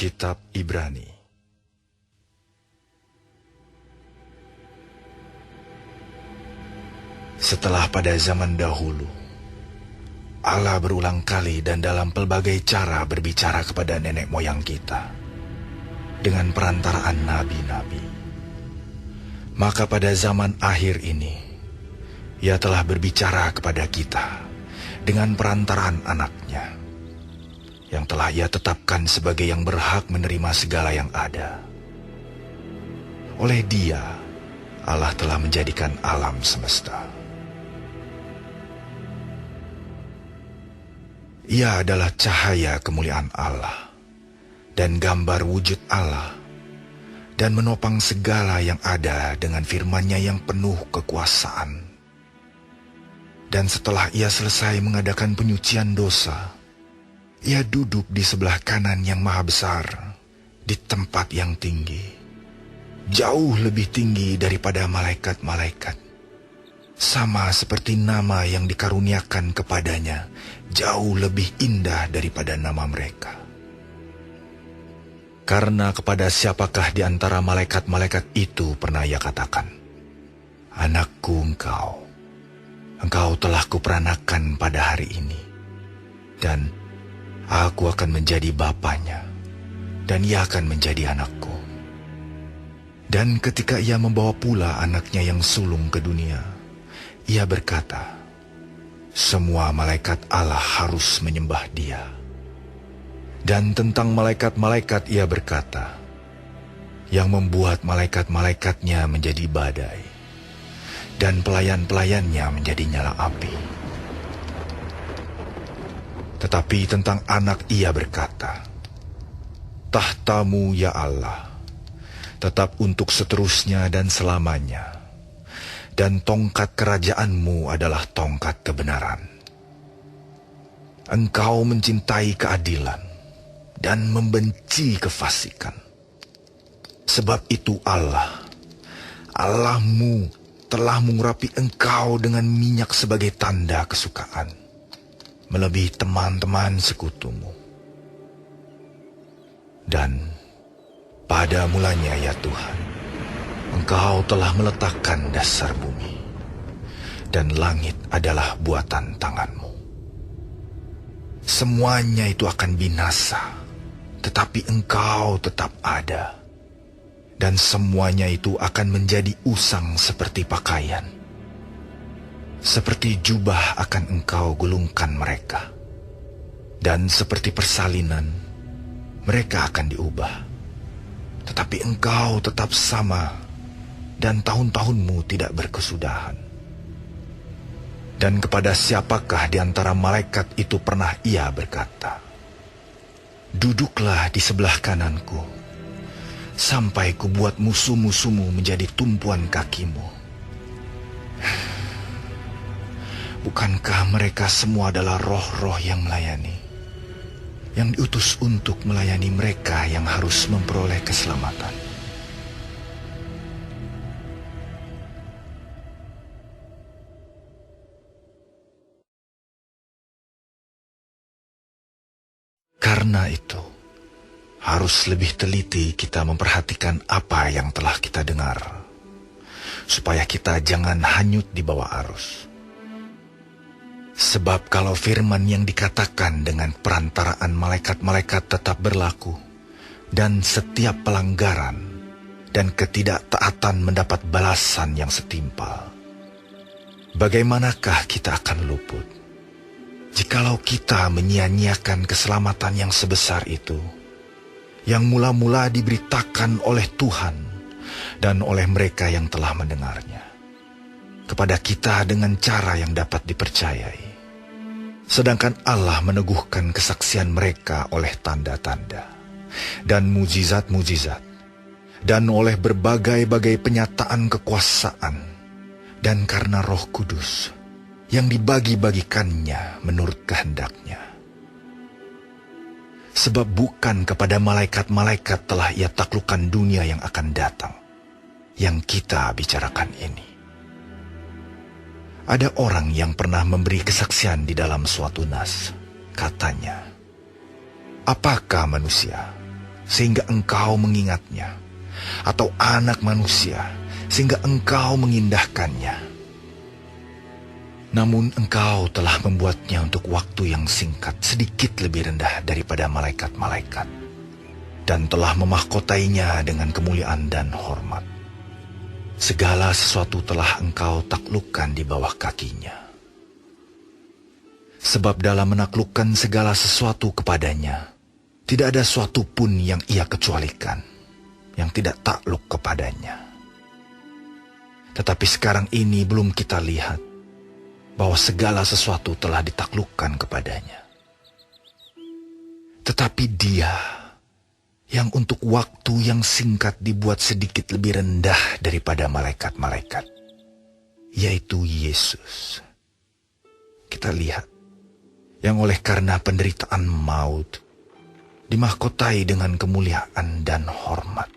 Kitab Ibrani. Setelah pada zaman dahulu, Allah berulang kali dan dalam pelbagai cara berbicara kepada nenek moyang kita dengan perantaraan nabi-nabi. Maka pada zaman akhir ini, Ia telah berbicara kepada kita dengan perantaraan anaknya, yang telah Ia tetapkan sebagai yang berhak menerima segala yang ada. Oleh Dia, Allah telah menjadikan alam semesta. Ia adalah cahaya kemuliaan Allah dan gambar wujud Allah, dan menopang segala yang ada dengan firman-Nya yang penuh kekuasaan. Dan setelah Ia selesai mengadakan penyucian dosa, Ia duduk di sebelah kanan yang maha besar, di tempat yang tinggi, jauh lebih tinggi daripada malaikat-malaikat. Sama seperti nama yang dikaruniakan kepadanya, jauh lebih indah daripada nama mereka. Karena kepada siapakah di antara malaikat-malaikat itu pernah Ia katakan, "Anakku engkau telah kuperanakan pada hari ini, dan Aku akan menjadi bapanya, dan ia akan menjadi anakku." Dan ketika Ia membawa pula anaknya yang sulung ke dunia, Ia berkata, "Semua malaikat Allah harus menyembah Dia." Dan tentang malaikat-malaikat Ia berkata, "Yang membuat malaikat-malaikatnya menjadi badai, dan pelayan-pelayannya menjadi nyala api." Tetapi tentang anak Ia berkata, "Tahtamu ya Allah, tetap untuk seterusnya dan selamanya, dan tongkat kerajaan-Mu adalah tongkat kebenaran. Engkau mencintai keadilan dan membenci kefasikan. Sebab itu Allahmu telah mengurapi engkau dengan minyak sebagai tanda kesukaan, melebihi teman-teman sekutumu. Dan pada mulanya ya Tuhan, Engkau telah meletakkan dasar bumi, dan langit adalah buatan tangan-Mu. Semuanya itu akan binasa, tetapi Engkau tetap ada, dan semuanya itu akan menjadi usang seperti pakaian. Seperti jubah akan Engkau gulungkan mereka, dan seperti persalinan mereka akan diubah. Tetapi Engkau tetap sama, dan tahun-tahun-Mu tidak berkesudahan. Dan kepada siapakah di antara malaikat itu pernah Ia berkata, 'Duduklah di sebelah kananku, sampai kubuat musuh-musuhmu menjadi tumpuan kakimu'? Bukankah mereka semua adalah roh-roh yang melayani, yang diutus untuk melayani mereka yang harus memperoleh keselamatan? Karena itu, harus lebih teliti kita memperhatikan apa yang telah kita dengar, supaya kita jangan hanyut di bawah arus. Sebab kalau firman yang dikatakan dengan perantaraan malaikat-malaikat tetap berlaku, dan setiap pelanggaran dan ketidaktaatan mendapat balasan yang setimpal, bagaimanakah kita akan luput jikalau kita menyia-nyiakan keselamatan yang sebesar itu, yang mula-mula diberitakan oleh Tuhan dan oleh mereka yang telah mendengarnya kepada kita dengan cara yang dapat dipercayai, sedangkan Allah meneguhkan kesaksian mereka oleh tanda-tanda dan mujizat-mujizat, dan oleh berbagai-bagai penyataan kekuasaan, dan karena Roh Kudus yang dibagi-bagikannya menurut kehendak-Nya. Sebab bukan kepada malaikat-malaikat telah Ia taklukkan dunia yang akan datang, yang kita bicarakan ini. Ada orang yang pernah memberi kesaksian di dalam suatu nas. Katanya, "Apakah manusia sehingga engkau mengingatnya, atau anak manusia, sehingga engkau mengindahkannya. Namun engkau telah membuatnya untuk waktu yang singkat, sedikit lebih rendah daripada malaikat-malaikat, dan telah memahkotainya dengan kemuliaan dan hormat. Segala sesuatu telah engkau taklukkan di bawah kakinya. Sebab dalam menaklukkan segala sesuatu kepadanya, tidak ada suatu pun yang ia kecualikan, yang tidak takluk kepadanya. Tetapi sekarang ini belum kita lihat bahwa segala sesuatu telah ditaklukkan kepadanya. Tetapi Dia yang untuk waktu yang singkat dibuat sedikit lebih rendah daripada malaikat-malaikat, yaitu Yesus. Kita lihat, yang oleh karena penderitaan maut, dimahkotai dengan kemuliaan dan hormat,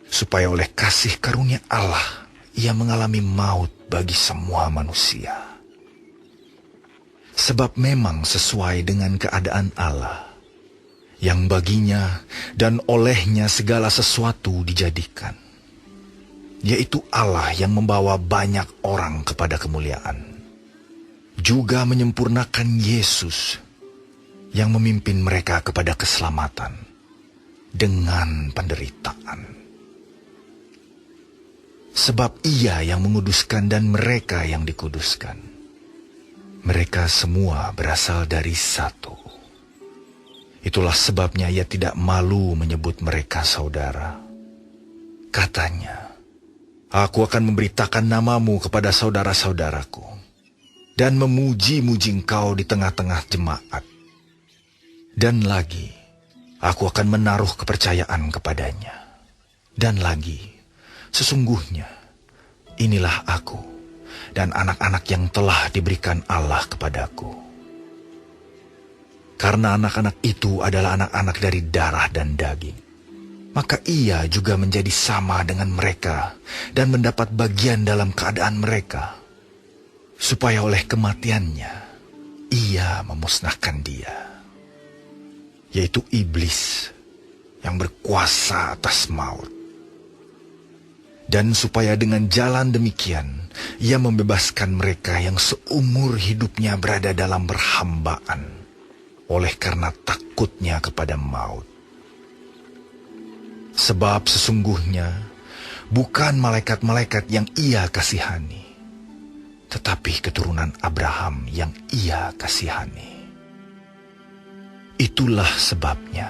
supaya oleh kasih karunia Allah, Ia mengalami maut bagi semua manusia. Sebab memang sesuai dengan keadaan Allah, yang baginya dan olehnya segala sesuatu dijadikan, yaitu Allah yang membawa banyak orang kepada kemuliaan, juga menyempurnakan Yesus yang memimpin mereka kepada keselamatan dengan penderitaan. Sebab Ia yang menguduskan dan mereka yang dikuduskan, mereka semua berasal dari satu. Itulah sebabnya Ia tidak malu menyebut mereka saudara. Katanya, "Aku akan memberitakan namamu kepada saudara-saudaraku, dan memuji-muji engkau di tengah-tengah jemaat. Dan lagi, aku akan menaruh kepercayaan kepadanya. Dan lagi, sesungguhnya, inilah aku dan anak-anak yang telah diberikan Allah kepadaku. Karena anak-anak itu adalah anak-anak dari darah dan daging, maka Ia juga menjadi sama dengan mereka dan mendapat bagian dalam keadaan mereka, supaya oleh kematiannya Ia memusnahkan dia, yaitu iblis yang berkuasa atas maut. Dan supaya dengan jalan demikian Ia membebaskan mereka yang seumur hidupnya berada dalam perhambaan, oleh karena takutnya kepada maut. Sebab sesungguhnya bukan malaikat-malaikat yang Ia kasihani, tetapi keturunan Abraham yang Ia kasihani. Itulah sebabnya,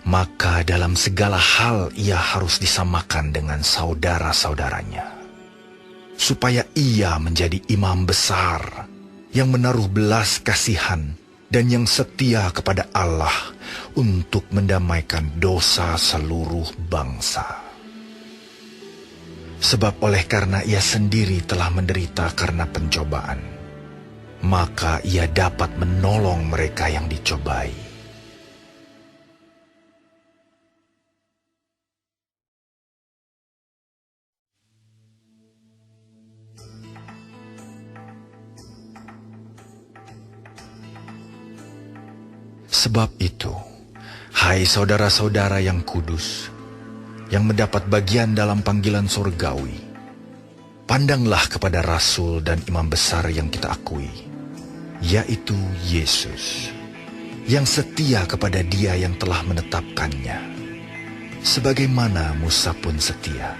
maka dalam segala hal Ia harus disamakan dengan saudara-saudaranya, supaya Ia menjadi imam besar yang menaruh belas kasihan dan yang setia kepada Allah untuk mendamaikan dosa seluruh bangsa. Sebab oleh karena Ia sendiri telah menderita karena pencobaan, maka Ia dapat menolong mereka yang dicobai. Sebab itu, hai saudara-saudara yang kudus, yang mendapat bagian dalam panggilan surgawi, pandanglah kepada Rasul dan Imam Besar yang kita akui, yaitu Yesus, yang setia kepada Dia yang telah menetapkannya, sebagaimana Musa pun setia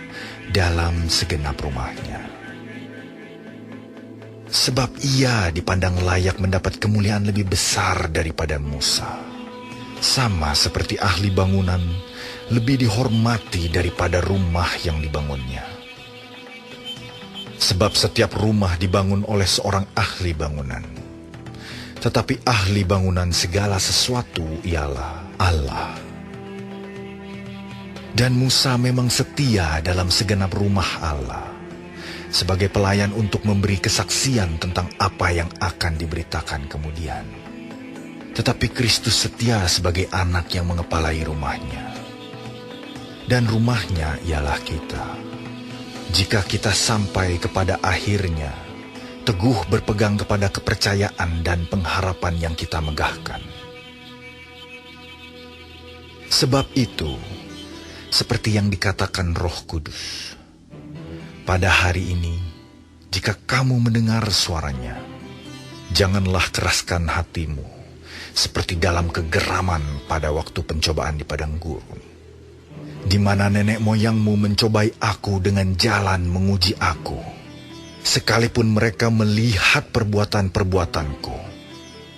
dalam segenap rumahnya. Sebab Ia dipandang layak mendapat kemuliaan lebih besar daripada Musa, sama seperti ahli bangunan lebih dihormati daripada rumah yang dibangunnya. Sebab setiap rumah dibangun oleh seorang ahli bangunan, tetapi ahli bangunan segala sesuatu ialah Allah. Dan Musa memang setia dalam segenap rumah Allah, sebagai pelayan untuk memberi kesaksian tentang apa yang akan diberitakan kemudian. Tetapi Kristus setia sebagai anak yang mengepalai rumahnya. Dan rumahnya ialah kita. Jika kita sampai kepada akhirnya, teguh berpegang kepada kepercayaan dan pengharapan yang kita megahkan. Sebab itu, seperti yang dikatakan Roh Kudus, pada hari ini, jika kamu mendengar suaranya, janganlah keraskan hatimu, seperti dalam kegeraman pada waktu pencobaan di padang gurun, di mana nenek moyangmu mencobai aku dengan jalan menguji aku, sekalipun mereka melihat perbuatan-perbuatanku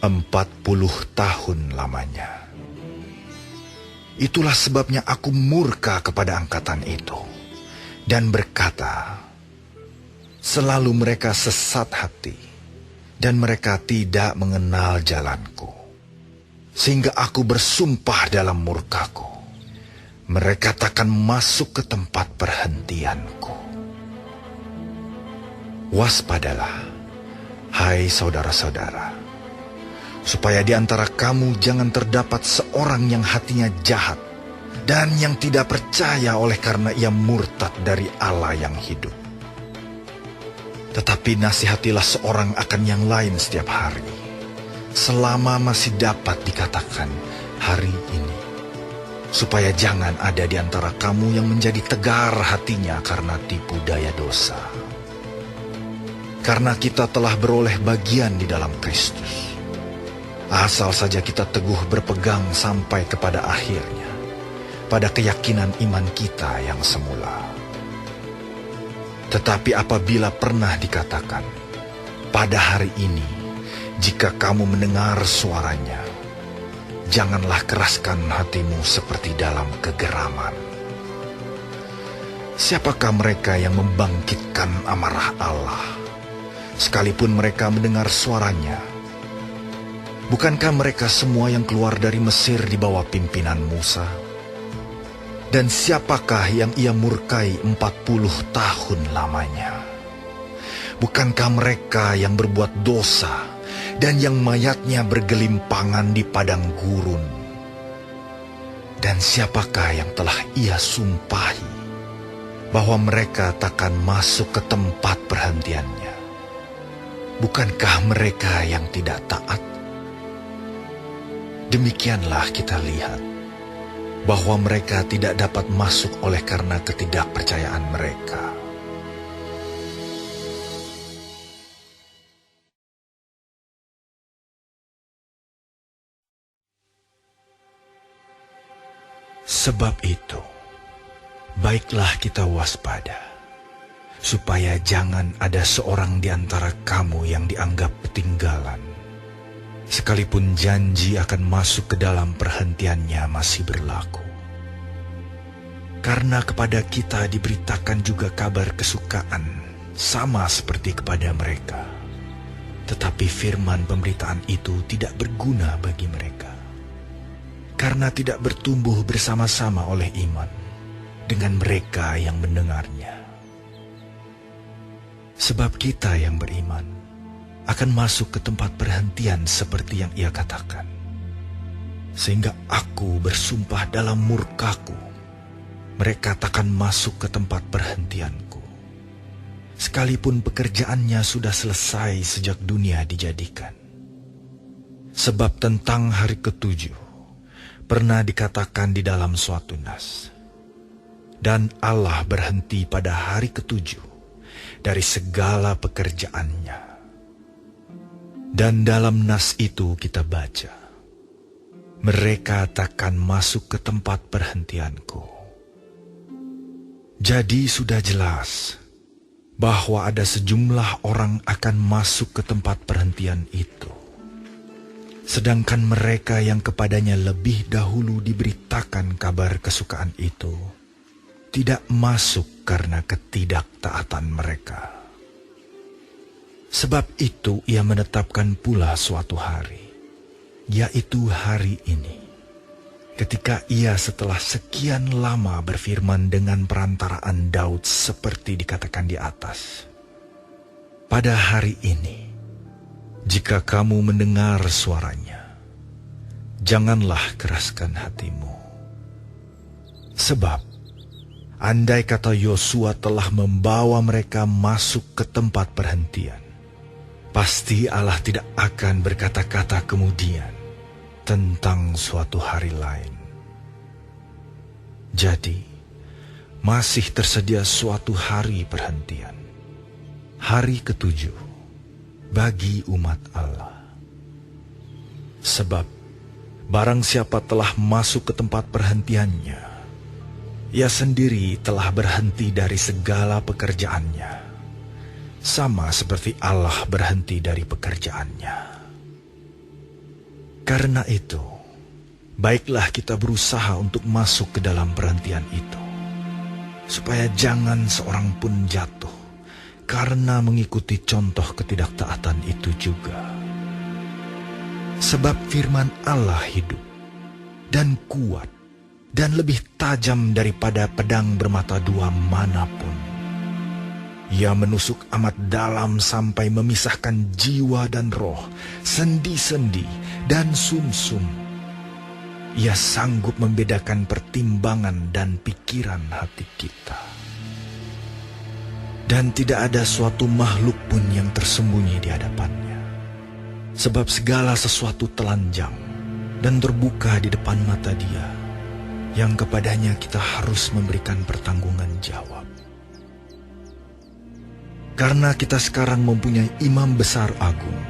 40 tahun lamanya. Itulah sebabnya aku murka kepada angkatan itu dan berkata, selalu mereka sesat hati dan mereka tidak mengenal jalanku. Sehingga aku bersumpah dalam murkaku, mereka takkan masuk ke tempat perhentianku. Waspadalah, hai saudara-saudara, supaya di antara kamu jangan terdapat seorang yang hatinya jahat dan yang tidak percaya oleh karena ia murtad dari Allah yang hidup. Tetapi nasihatilah seorang akan yang lain setiap hari, selama masih dapat dikatakan hari ini, supaya jangan ada di antara kamu yang menjadi tegar hatinya karena tipu daya dosa. Karena kita telah beroleh bagian di dalam Kristus, asal saja kita teguh berpegang sampai kepada akhirnya, pada keyakinan iman kita yang semula. Tetapi apabila pernah dikatakan, pada hari ini, jika kamu mendengar suaranya, janganlah keraskan hatimu seperti dalam kegeraman. Siapakah mereka yang membangkitkan amarah Allah, sekalipun mereka mendengar suaranya? Bukankah mereka semua yang keluar dari Mesir di bawah pimpinan Musa? Dan siapakah yang ia murkai 40 tahun lamanya? Bukankah mereka yang berbuat dosa dan yang mayatnya bergelimpangan di padang gurun? Dan siapakah yang telah ia sumpahi bahwa mereka takkan masuk ke tempat perhentiannya? Bukankah mereka yang tidak taat? Demikianlah kita lihat bahwa mereka tidak dapat masuk oleh karena ketidakpercayaan mereka. Sebab itu, baiklah kita waspada, supaya jangan ada seorang di antara kamu yang dianggap ketinggalan, sekalipun janji akan masuk ke dalam perhentiannya masih berlaku. Karena kepada kita diberitakan juga kabar kesukaan, sama seperti kepada mereka. Tetapi firman pemberitaan itu tidak berguna bagi mereka, karena tidak bertumbuh bersama-sama oleh iman dengan mereka yang mendengarnya. Sebab kita yang beriman akan masuk ke tempat perhentian seperti yang ia katakan. Sehingga aku bersumpah dalam murkaku, mereka takkan masuk ke tempat perhentianku, sekalipun pekerjaannya sudah selesai sejak dunia dijadikan. Sebab tentang hari ketujuh pernah dikatakan di dalam suatu nas, dan Allah berhenti pada hari ketujuh dari segala pekerjaannya. Dan dalam nas itu kita baca, mereka takkan masuk ke tempat perhentianku. Jadi sudah jelas bahwa ada sejumlah orang akan masuk ke tempat perhentian itu, sedangkan mereka yang kepadanya lebih dahulu diberitakan kabar kesukaan itu tidak masuk karena ketidaktaatan mereka. Sebab itu ia menetapkan pula suatu hari, yaitu hari ini, ketika ia setelah sekian lama berfirman dengan perantaraan Daud seperti dikatakan di atas. Pada hari ini, jika kamu mendengar suaranya, janganlah keraskan hatimu. Sebab, andai kata Yosua telah membawa mereka masuk ke tempat perhentian, pasti Allah tidak akan berkata-kata kemudian tentang suatu hari lain. Jadi, masih tersedia suatu hari perhentian, hari ketujuh bagi umat Allah. Sebab, barang siapa telah masuk ke tempat perhentiannya, ia sendiri telah berhenti dari segala pekerjaannya, sama seperti Allah berhenti dari pekerjaannya. Karena itu, baiklah kita berusaha untuk masuk ke dalam perhentian itu, supaya jangan seorang pun jatuh karena mengikuti contoh ketidaktaatan itu juga. Sebab firman Allah hidup dan kuat dan lebih tajam daripada pedang bermata dua manapun. Ia menusuk amat dalam sampai memisahkan jiwa dan roh, sendi-sendi dan sumsum. Ia sanggup membedakan pertimbangan dan pikiran hati kita. Dan tidak ada suatu makhluk pun yang tersembunyi di hadapannya. Sebab segala sesuatu telanjang dan terbuka di depan mata Dia, yang kepadanya kita harus memberikan pertanggungan jawab. Karena kita sekarang mempunyai imam besar agung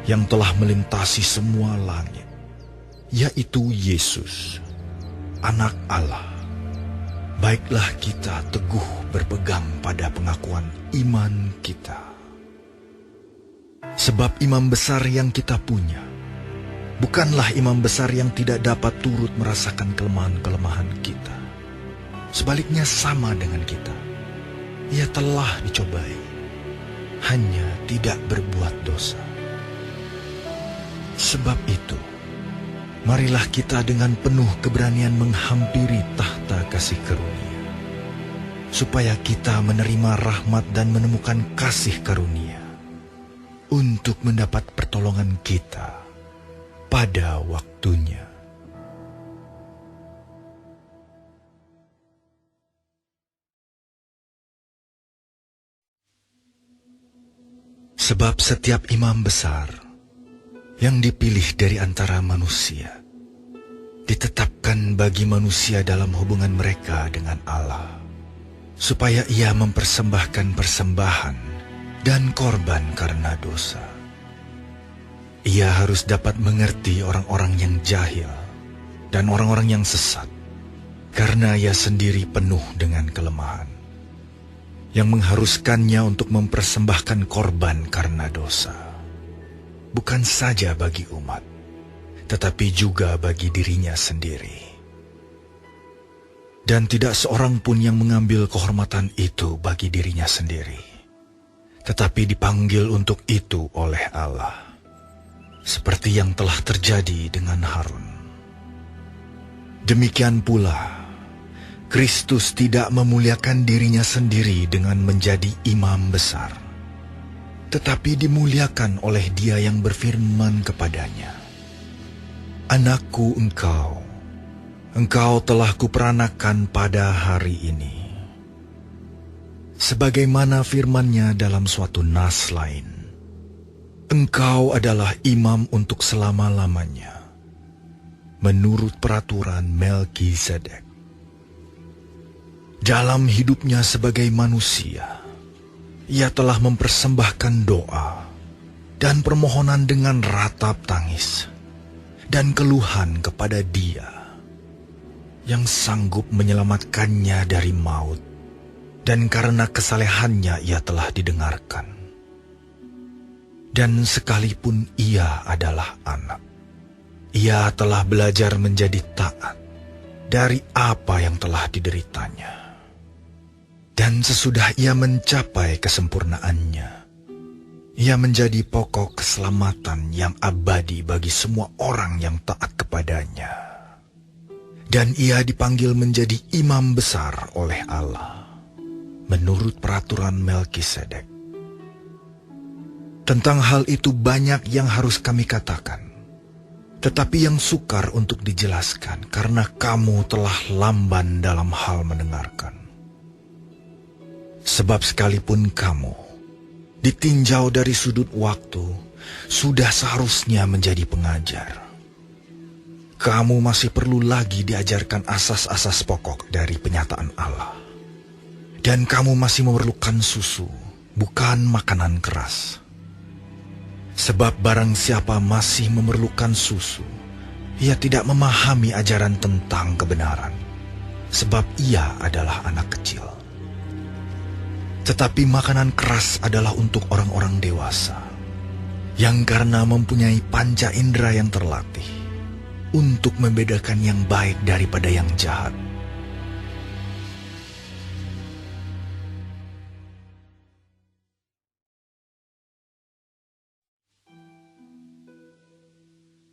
yang telah melintasi semua langit, yaitu Yesus, Anak Allah. Baiklah kita teguh berpegang pada pengakuan iman kita. Sebab imam besar yang kita punya bukanlah imam besar yang tidak dapat turut merasakan kelemahan-kelemahan kita. Sebaliknya sama dengan kita. Ia telah dicobai, hanya tidak berbuat dosa. Sebab itu, marilah kita dengan penuh keberanian menghampiri tahta kasih karunia, supaya kita menerima rahmat dan menemukan kasih karunia, untuk mendapat pertolongan kita pada waktunya. Sebab setiap imam besar yang dipilih dari antara manusia ditetapkan bagi manusia dalam hubungan mereka dengan Allah, supaya ia mempersembahkan persembahan dan korban karena dosa. Ia harus dapat mengerti orang-orang yang jahil dan orang-orang yang sesat, karena ia sendiri penuh dengan kelemahan, yang mengharuskannya untuk mempersembahkan korban karena dosa, bukan saja bagi umat, tetapi juga bagi dirinya sendiri. Dan tidak seorang pun yang mengambil kehormatan itu bagi dirinya sendiri, tetapi dipanggil untuk itu oleh Allah, seperti yang telah terjadi dengan Harun. Demikian pula, Kristus tidak memuliakan dirinya sendiri dengan menjadi imam besar, tetapi dimuliakan oleh Dia yang berfirman kepadanya, "Anakku engkau telah kuperanakan pada hari ini." Sebagaimana firman-Nya dalam suatu nas lain, "Engkau adalah imam untuk selama-lamanya, menurut peraturan Melkisedek." Dalam hidupnya sebagai manusia, ia telah mempersembahkan doa dan permohonan dengan ratap tangis dan keluhan kepada Dia yang sanggup menyelamatkannya dari maut, dan karena kesalehannya ia telah didengarkan. Dan sekalipun ia adalah anak, ia telah belajar menjadi taat dari apa yang telah dideritanya. Dan sesudah ia mencapai kesempurnaannya, ia menjadi pokok keselamatan yang abadi bagi semua orang yang taat kepadanya. Dan ia dipanggil menjadi imam besar oleh Allah, menurut peraturan Melkisedek. Tentang hal itu banyak yang harus kami katakan, tetapi yang sukar untuk dijelaskan, karena kamu telah lamban dalam hal mendengarkan. Sebab sekalipun kamu ditinjau dari sudut waktu, sudah seharusnya menjadi pengajar. kamu masih perlu lagi diajarkan asas-asas pokok dari penyataan Allah. Dan kamu masih memerlukan susu, bukan makanan keras. Sebab barang siapa masih memerlukan susu, ia tidak memahami ajaran tentang kebenaran, sebab ia adalah anak kecil. Tetapi makanan keras adalah untuk orang-orang dewasa, yang karena mempunyai panca indera yang terlatih, untuk membedakan yang baik daripada yang jahat.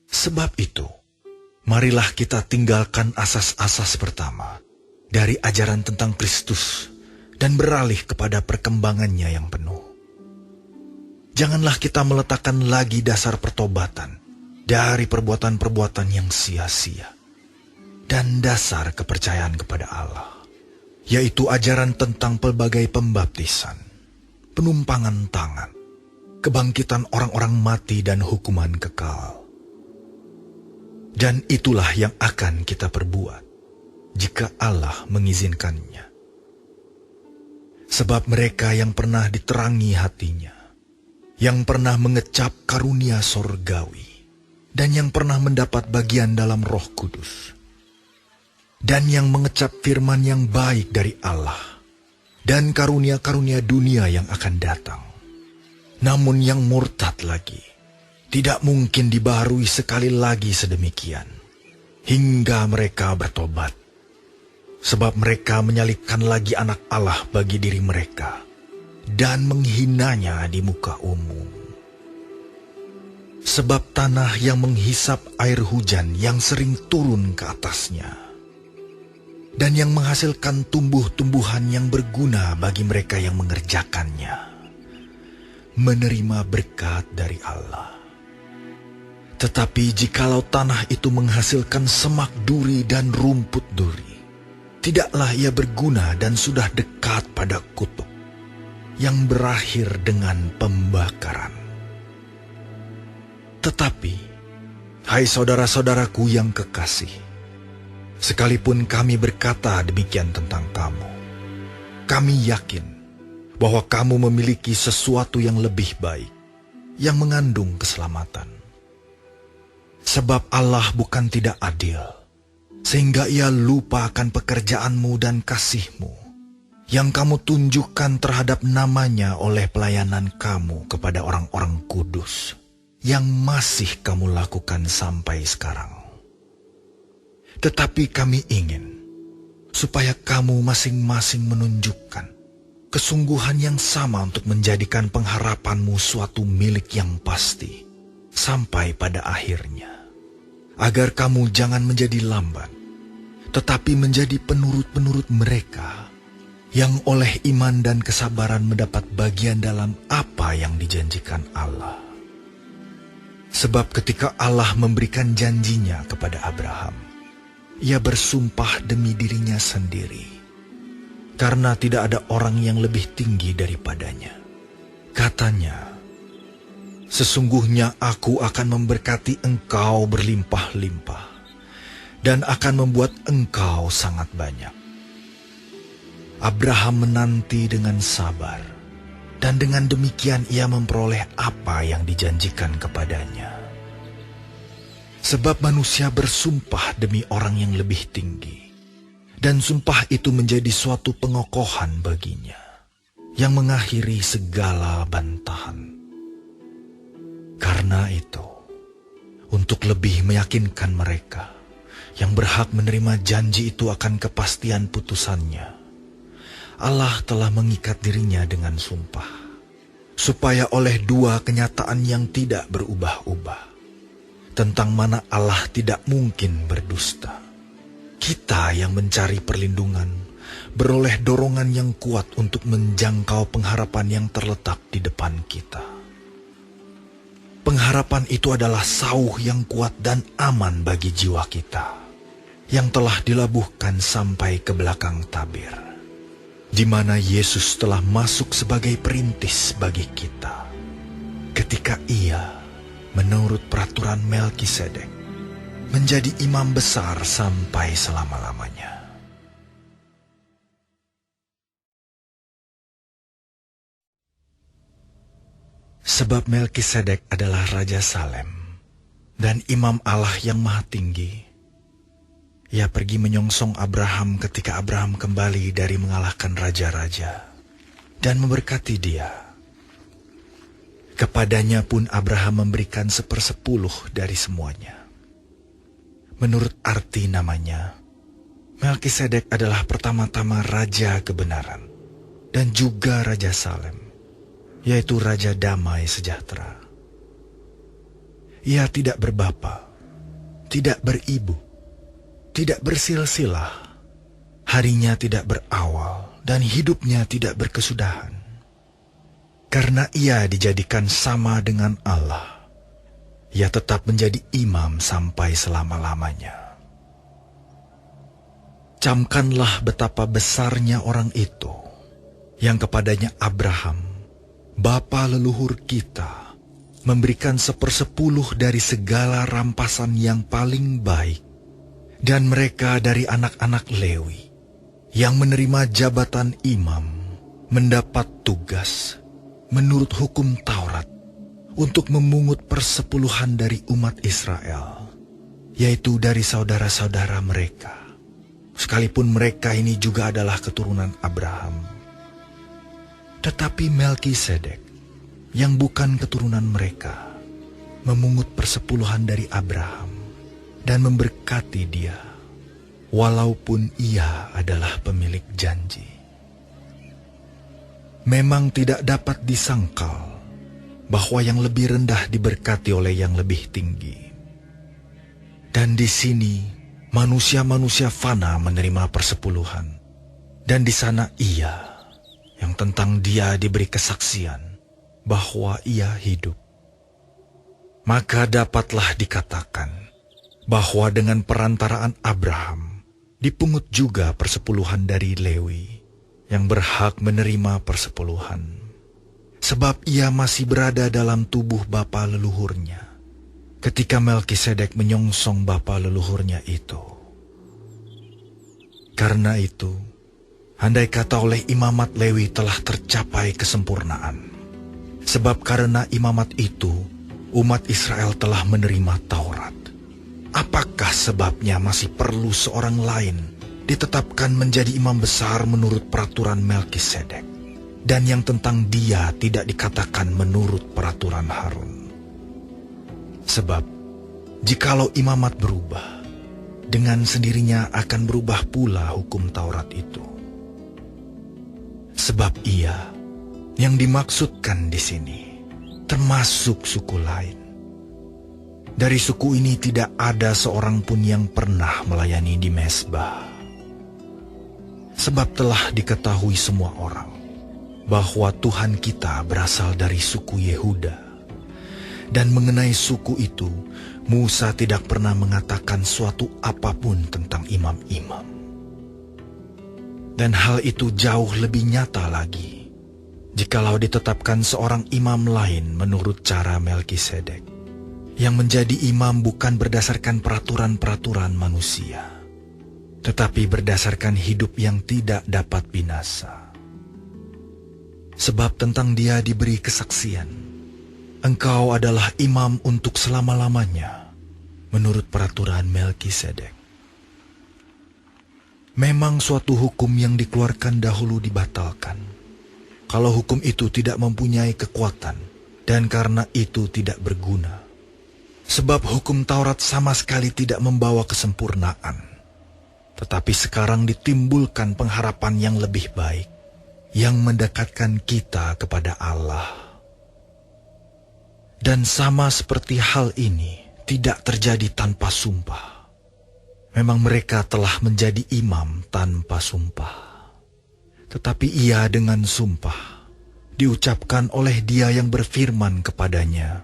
Sebab itu, marilah kita tinggalkan asas-asas pertama dari ajaran tentang Kristus dan beralih kepada perkembangannya yang penuh. Janganlah kita meletakkan lagi dasar pertobatan dari perbuatan-perbuatan yang sia-sia dan dasar kepercayaan kepada Allah, yaitu ajaran tentang pelbagai pembaptisan, penumpangan tangan, kebangkitan orang-orang mati dan hukuman kekal. Dan itulah yang akan kita perbuat jika Allah mengizinkannya. Sebab mereka yang pernah diterangi hatinya, yang pernah mengecap karunia sorgawi, dan yang pernah mendapat bagian dalam Roh Kudus, dan yang mengecap firman yang baik dari Allah, dan karunia-karunia dunia yang akan datang, namun yang murtad lagi, tidak mungkin dibaharui sekali lagi sedemikian, hingga mereka bertobat. Sebab mereka menyalibkan lagi anak Allah bagi diri mereka, dan menghinanya di muka umum. Sebab tanah yang menghisap air hujan yang sering turun ke atasnya, dan yang menghasilkan tumbuh-tumbuhan yang berguna bagi mereka yang mengerjakannya, menerima berkat dari Allah. Tetapi jikalau tanah itu menghasilkan semak duri dan rumput duri, tidaklah ia berguna dan sudah dekat pada kutuk, yang berakhir dengan pembakaran. Tetapi, hai saudara-saudaraku yang kekasih, sekalipun kami berkata demikian tentang kamu, kami yakin bahwa kamu memiliki sesuatu yang lebih baik, yang mengandung keselamatan. Sebab Allah bukan tidak adil, sehingga ia lupa akan pekerjaanmu dan kasihmu, yang kamu tunjukkan terhadap namanya oleh pelayanan kamu kepada orang-orang kudus, yang masih kamu lakukan sampai sekarang. Tetapi kami ingin, supaya kamu masing-masing menunjukkan kesungguhan yang sama untuk menjadikan pengharapanmu suatu milik yang pasti, sampai pada akhirnya, agar kamu jangan menjadi lamban, tetapi menjadi penurut-penurut mereka yang oleh iman dan kesabaran mendapat bagian dalam apa yang dijanjikan Allah. Sebab ketika Allah memberikan janjinya kepada Abraham, ia bersumpah demi dirinya sendiri, karena tidak ada orang yang lebih tinggi daripadanya. Katanya, sesungguhnya aku akan memberkati engkau berlimpah-limpah, dan akan membuat engkau sangat banyak. Abraham menanti dengan sabar, dan dengan demikian ia memperoleh apa yang dijanjikan kepadanya. Sebab manusia bersumpah demi orang yang lebih tinggi, dan sumpah itu menjadi suatu pengokohan baginya, yang mengakhiri segala bantahan. Karena itu, untuk lebih meyakinkan mereka yang berhak menerima janji itu akan kepastian putusannya, Allah telah mengikat dirinya dengan sumpah, supaya oleh dua kenyataan yang tidak berubah-ubah, tentang mana Allah tidak mungkin berdusta, kita yang mencari perlindungan beroleh dorongan yang kuat untuk menjangkau pengharapan yang terletak di depan kita. Pengharapan itu adalah sauh yang kuat dan aman bagi jiwa kita, yang telah dilabuhkan sampai ke belakang tabir, di mana Yesus telah masuk sebagai perintis bagi kita, ketika ia, menurut peraturan Melkisedek, menjadi imam besar sampai selama-lamanya. Sebab Melkisedek adalah Raja Salem dan imam Allah yang maha tinggi. Ia pergi menyongsong Abraham ketika Abraham kembali dari mengalahkan raja-raja dan memberkati dia. Kepadanya pun Abraham memberikan 1/10 dari semuanya. Menurut arti namanya, Melkisedek adalah pertama-tama Raja Kebenaran dan juga Raja Salem, yaitu Raja Damai Sejahtera. Ia tidak berbapa, tidak beribu, tidak bersilsilah, harinya tidak berawal, dan hidupnya tidak berkesudahan. Karena ia dijadikan sama dengan Allah, ia tetap menjadi imam sampai selama-lamanya. Camkanlah betapa besarnya orang itu, yang kepadanya Abraham, bapa leluhur kita, memberikan 1/10 dari segala rampasan yang paling baik, dan mereka dari anak-anak Lewi, yang menerima jabatan imam, mendapat tugas, menurut hukum Taurat, untuk memungut 10% dari umat Israel, yaitu dari saudara-saudara mereka, sekalipun mereka ini juga adalah keturunan Abraham. Tetapi Melkisedek, yang bukan keturunan mereka, memungut 10% dari Abraham dan memberkati dia, walaupun ia adalah pemilik janji. Memang tidak dapat disangkal bahwa yang lebih rendah diberkati oleh yang lebih tinggi. Dan di sini manusia-manusia fana menerima 10%, dan di sana ia, yang tentang dia diberi kesaksian bahwa ia hidup. Maka dapatlah dikatakan bahwa dengan perantaraan Abraham dipungut juga 10% dari Lewi, yang berhak menerima 10%. Sebab ia masih berada dalam tubuh bapa leluhurnya ketika Melkisedek menyongsong bapa leluhurnya itu. Karena itu, andai kata oleh imamat Lewi telah tercapai kesempurnaan, sebab karena imamat itu umat Israel telah menerima Taurat, apakah sebabnya masih perlu seorang lain ditetapkan menjadi imam besar menurut peraturan Melkisedek, dan yang tentang dia tidak dikatakan menurut peraturan Harun? Sebab, jikalau imamat berubah, dengan sendirinya akan berubah pula hukum Taurat itu. Sebab ia, yang dimaksudkan di sini, termasuk suku lain. Dari suku ini tidak ada seorang pun yang pernah melayani di mezbah. Sebab telah diketahui semua orang bahwa Tuhan kita berasal dari suku Yehuda. Dan mengenai suku itu, Musa tidak pernah mengatakan suatu apapun tentang imam-imam. Dan hal itu jauh lebih nyata lagi, jikalau ditetapkan seorang imam lain menurut cara Melkisedek, yang menjadi imam bukan berdasarkan peraturan-peraturan manusia, tetapi berdasarkan hidup yang tidak dapat binasa. Sebab tentang dia diberi kesaksian, engkau adalah imam untuk selama-lamanya, menurut peraturan Melkisedek. Memang suatu hukum yang dikeluarkan dahulu dibatalkan, kalau hukum itu tidak mempunyai kekuatan, dan karena itu tidak berguna. Sebab hukum Taurat sama sekali tidak membawa kesempurnaan, tetapi sekarang ditimbulkan pengharapan yang lebih baik, yang mendekatkan kita kepada Allah. Dan sama seperti hal ini tidak terjadi tanpa sumpah. Memang mereka telah menjadi imam tanpa sumpah, tetapi ia dengan sumpah diucapkan oleh Dia yang berfirman kepadanya,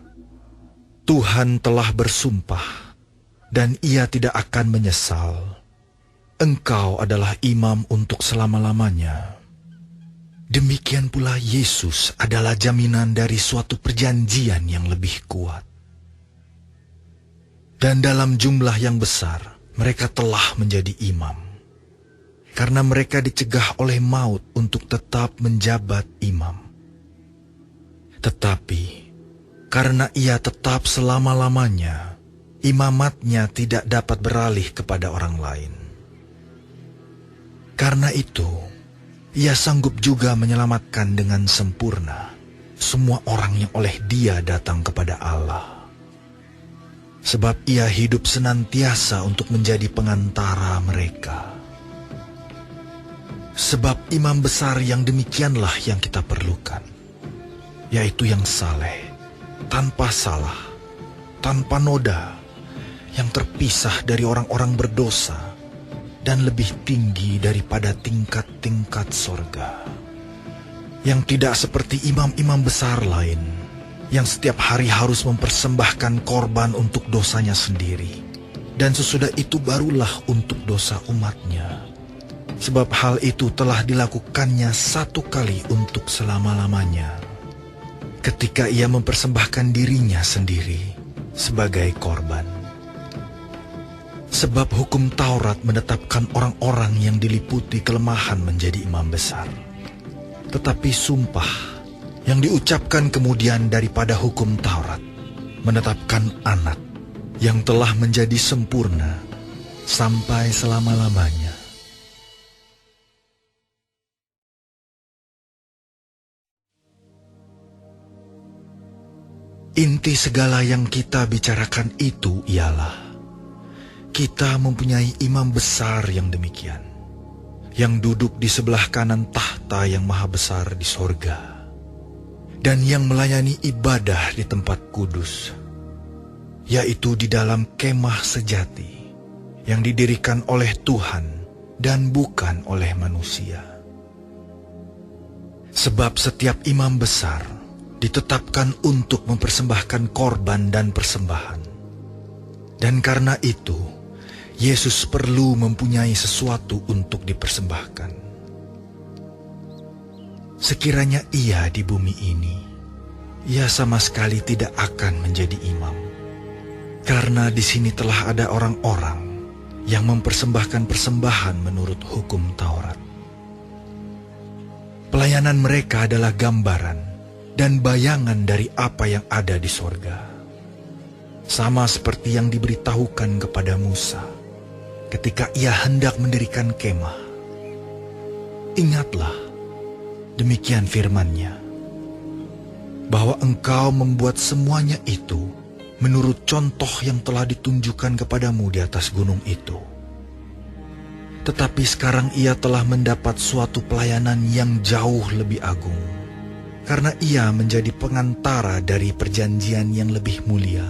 Tuhan telah bersumpah, dan ia tidak akan menyesal. Engkau adalah imam untuk selama-lamanya. Demikian pula Yesus adalah jaminan dari suatu perjanjian yang lebih kuat. Dan dalam jumlah yang besar, mereka telah menjadi imam. Karena mereka dicegah oleh maut untuk tetap menjabat imam. Tetapi, karena ia tetap selama-lamanya, imamatnya tidak dapat beralih kepada orang lain. Karena itu, ia sanggup juga menyelamatkan dengan sempurna semua orang yang oleh dia datang kepada Allah. Sebab ia hidup senantiasa untuk menjadi pengantara mereka. Sebab imam besar yang demikianlah yang kita perlukan, yaitu yang saleh, tanpa salah, tanpa noda, yang terpisah dari orang-orang berdosa, dan lebih tinggi daripada tingkat-tingkat sorga. Yang tidak seperti imam-imam besar lain, yang setiap hari harus mempersembahkan korban untuk dosanya sendiri, dan sesudah itu barulah untuk dosa umatnya. Sebab hal itu telah dilakukannya satu kali untuk selama-lamanya, ketika ia mempersembahkan dirinya sendiri sebagai korban. Sebab hukum Taurat menetapkan orang-orang yang diliputi kelemahan menjadi imam besar. Tetapi sumpah yang diucapkan kemudian daripada hukum Taurat menetapkan anak yang telah menjadi sempurna sampai selama-lamanya. Inti segala yang kita bicarakan itu ialah kita mempunyai imam besar yang demikian, yang duduk di sebelah kanan tahta yang maha besar di sorga, dan yang melayani ibadah di tempat kudus, yaitu di dalam kemah sejati, yang didirikan oleh Tuhan dan bukan oleh manusia. Sebab setiap imam besar ditetapkan untuk mempersembahkan korban dan persembahan. Dan karena itu, Yesus perlu mempunyai sesuatu untuk dipersembahkan. Sekiranya ia di bumi ini, ia sama sekali tidak akan menjadi imam. Karena di sini telah ada orang-orang yang mempersembahkan persembahan menurut hukum Taurat. Pelayanan mereka adalah gambaran dan bayangan dari apa yang ada di sorga. Sama seperti yang diberitahukan kepada Musa ketika ia hendak mendirikan kemah. Ingatlah, demikian firman-Nya, bahwa engkau membuat semuanya itu menurut contoh yang telah ditunjukkan kepadamu di atas gunung itu. Tetapi sekarang ia telah mendapat suatu pelayanan yang jauh lebih agung, karena ia menjadi pengantara dari perjanjian yang lebih mulia,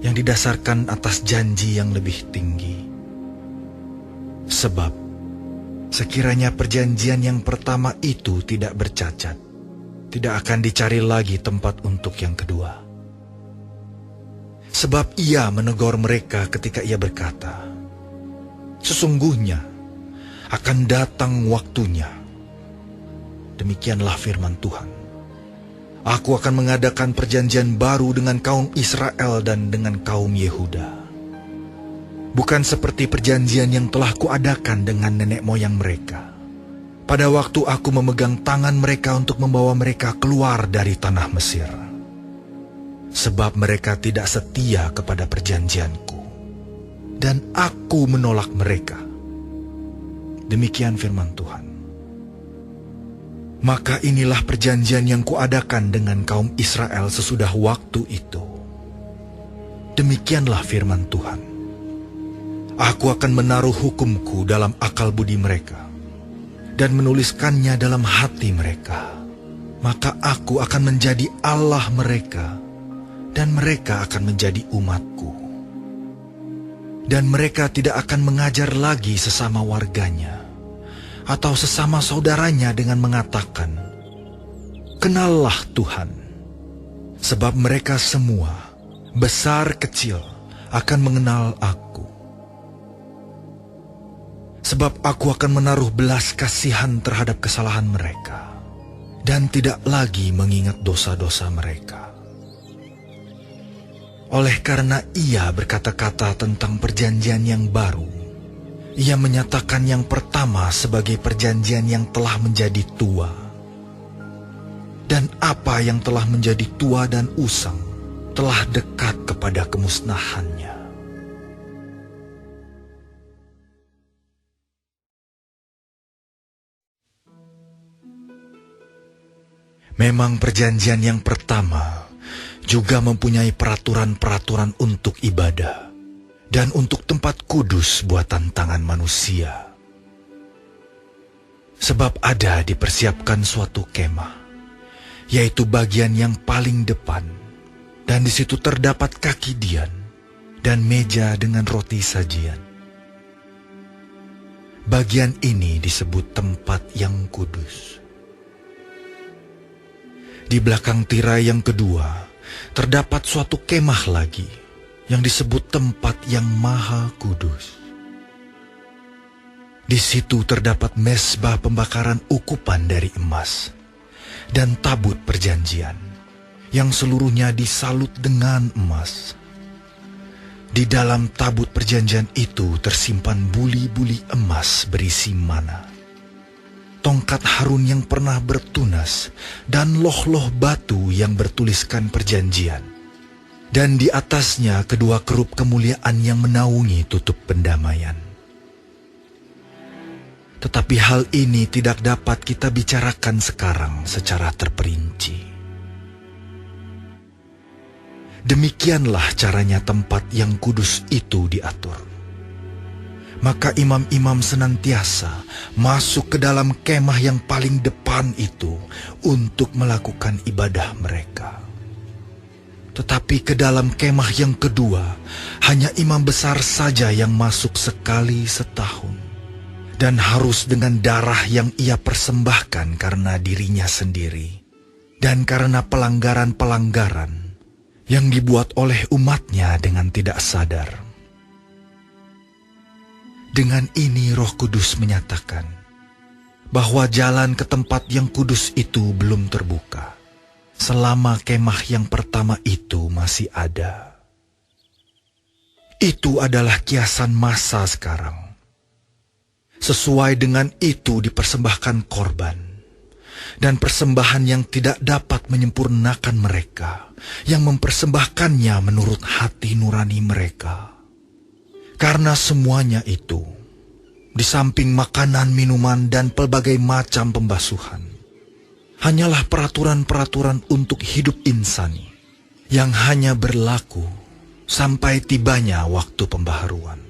yang didasarkan atas janji yang lebih tinggi. Sebab, sekiranya perjanjian yang pertama itu tidak bercacat, tidak akan dicari lagi tempat untuk yang kedua. Sebab ia menegur mereka ketika ia berkata, sesungguhnya akan datang waktunya, demikianlah firman Tuhan, aku akan mengadakan perjanjian baru dengan kaum Israel dan dengan kaum Yehuda. Bukan seperti perjanjian yang telah kuadakan dengan nenek moyang mereka, pada waktu aku memegang tangan mereka untuk membawa mereka keluar dari tanah Mesir. Sebab mereka tidak setia kepada perjanjianku, dan aku menolak mereka. Demikian firman Tuhan. Maka inilah perjanjian yang kuadakan dengan kaum Israel sesudah waktu itu. Demikianlah firman Tuhan. Aku akan menaruh hukumku dalam akal budi mereka, dan menuliskannya dalam hati mereka. Maka aku akan menjadi Allah mereka, dan mereka akan menjadi umatku. Dan mereka tidak akan mengajar lagi sesama warganya, atau sesama saudaranya dengan mengatakan, kenallah Tuhan. Sebab mereka semua, besar kecil, akan mengenal aku. Sebab aku akan menaruh belas kasihan terhadap kesalahan mereka, dan tidak lagi mengingat dosa-dosa mereka. Oleh karena ia berkata-kata tentang perjanjian yang baru, ia menyatakan yang pertama sebagai perjanjian yang telah menjadi tua. Dan apa yang telah menjadi tua dan usang telah dekat kepada kemusnahannya. Memang perjanjian yang pertama juga mempunyai peraturan-peraturan untuk ibadah dan untuk tempat kudus buatan tangan manusia. Sebab ada dipersiapkan suatu kemah, yaitu bagian yang paling depan, dan di situ terdapat kaki dian dan meja dengan roti sajian. Bagian ini disebut tempat yang kudus. Di belakang tirai yang kedua, terdapat suatu kemah lagi, yang disebut tempat yang maha kudus. Di situ terdapat mezbah pembakaran ukupan dari emas, dan tabut perjanjian, yang seluruhnya disalut dengan emas. Di dalam tabut perjanjian itu tersimpan buli-buli emas berisi mana, tongkat Harun yang pernah bertunas, dan loh-loh batu yang bertuliskan perjanjian. Dan di atasnya kedua kerup kemuliaan yang menaungi tutup pendamaian. Tetapi hal ini tidak dapat kita bicarakan sekarang secara terperinci. Demikianlah caranya tempat yang kudus itu diatur. Maka imam-imam senantiasa masuk ke dalam kemah yang paling depan itu untuk melakukan ibadah mereka. Tetapi ke dalam kemah yang kedua, hanya imam besar saja yang masuk sekali setahun. Dan harus dengan darah yang ia persembahkan karena dirinya sendiri, dan karena pelanggaran-pelanggaran yang dibuat oleh umatnya dengan tidak sadar. Dengan ini Roh Kudus menyatakan bahwa jalan ke tempat yang kudus itu belum terbuka selama kemah yang pertama itu masih ada. Itu adalah kiasan masa sekarang. Sesuai dengan itu dipersembahkan korban, dan persembahan yang tidak dapat menyempurnakan mereka, yang mempersembahkannya menurut hati nurani mereka. Karena semuanya itu, di samping makanan, minuman, dan pelbagai macam pembasuhan, hanyalah peraturan-peraturan untuk hidup insani, yang hanya berlaku sampai tibanya waktu pembaharuan.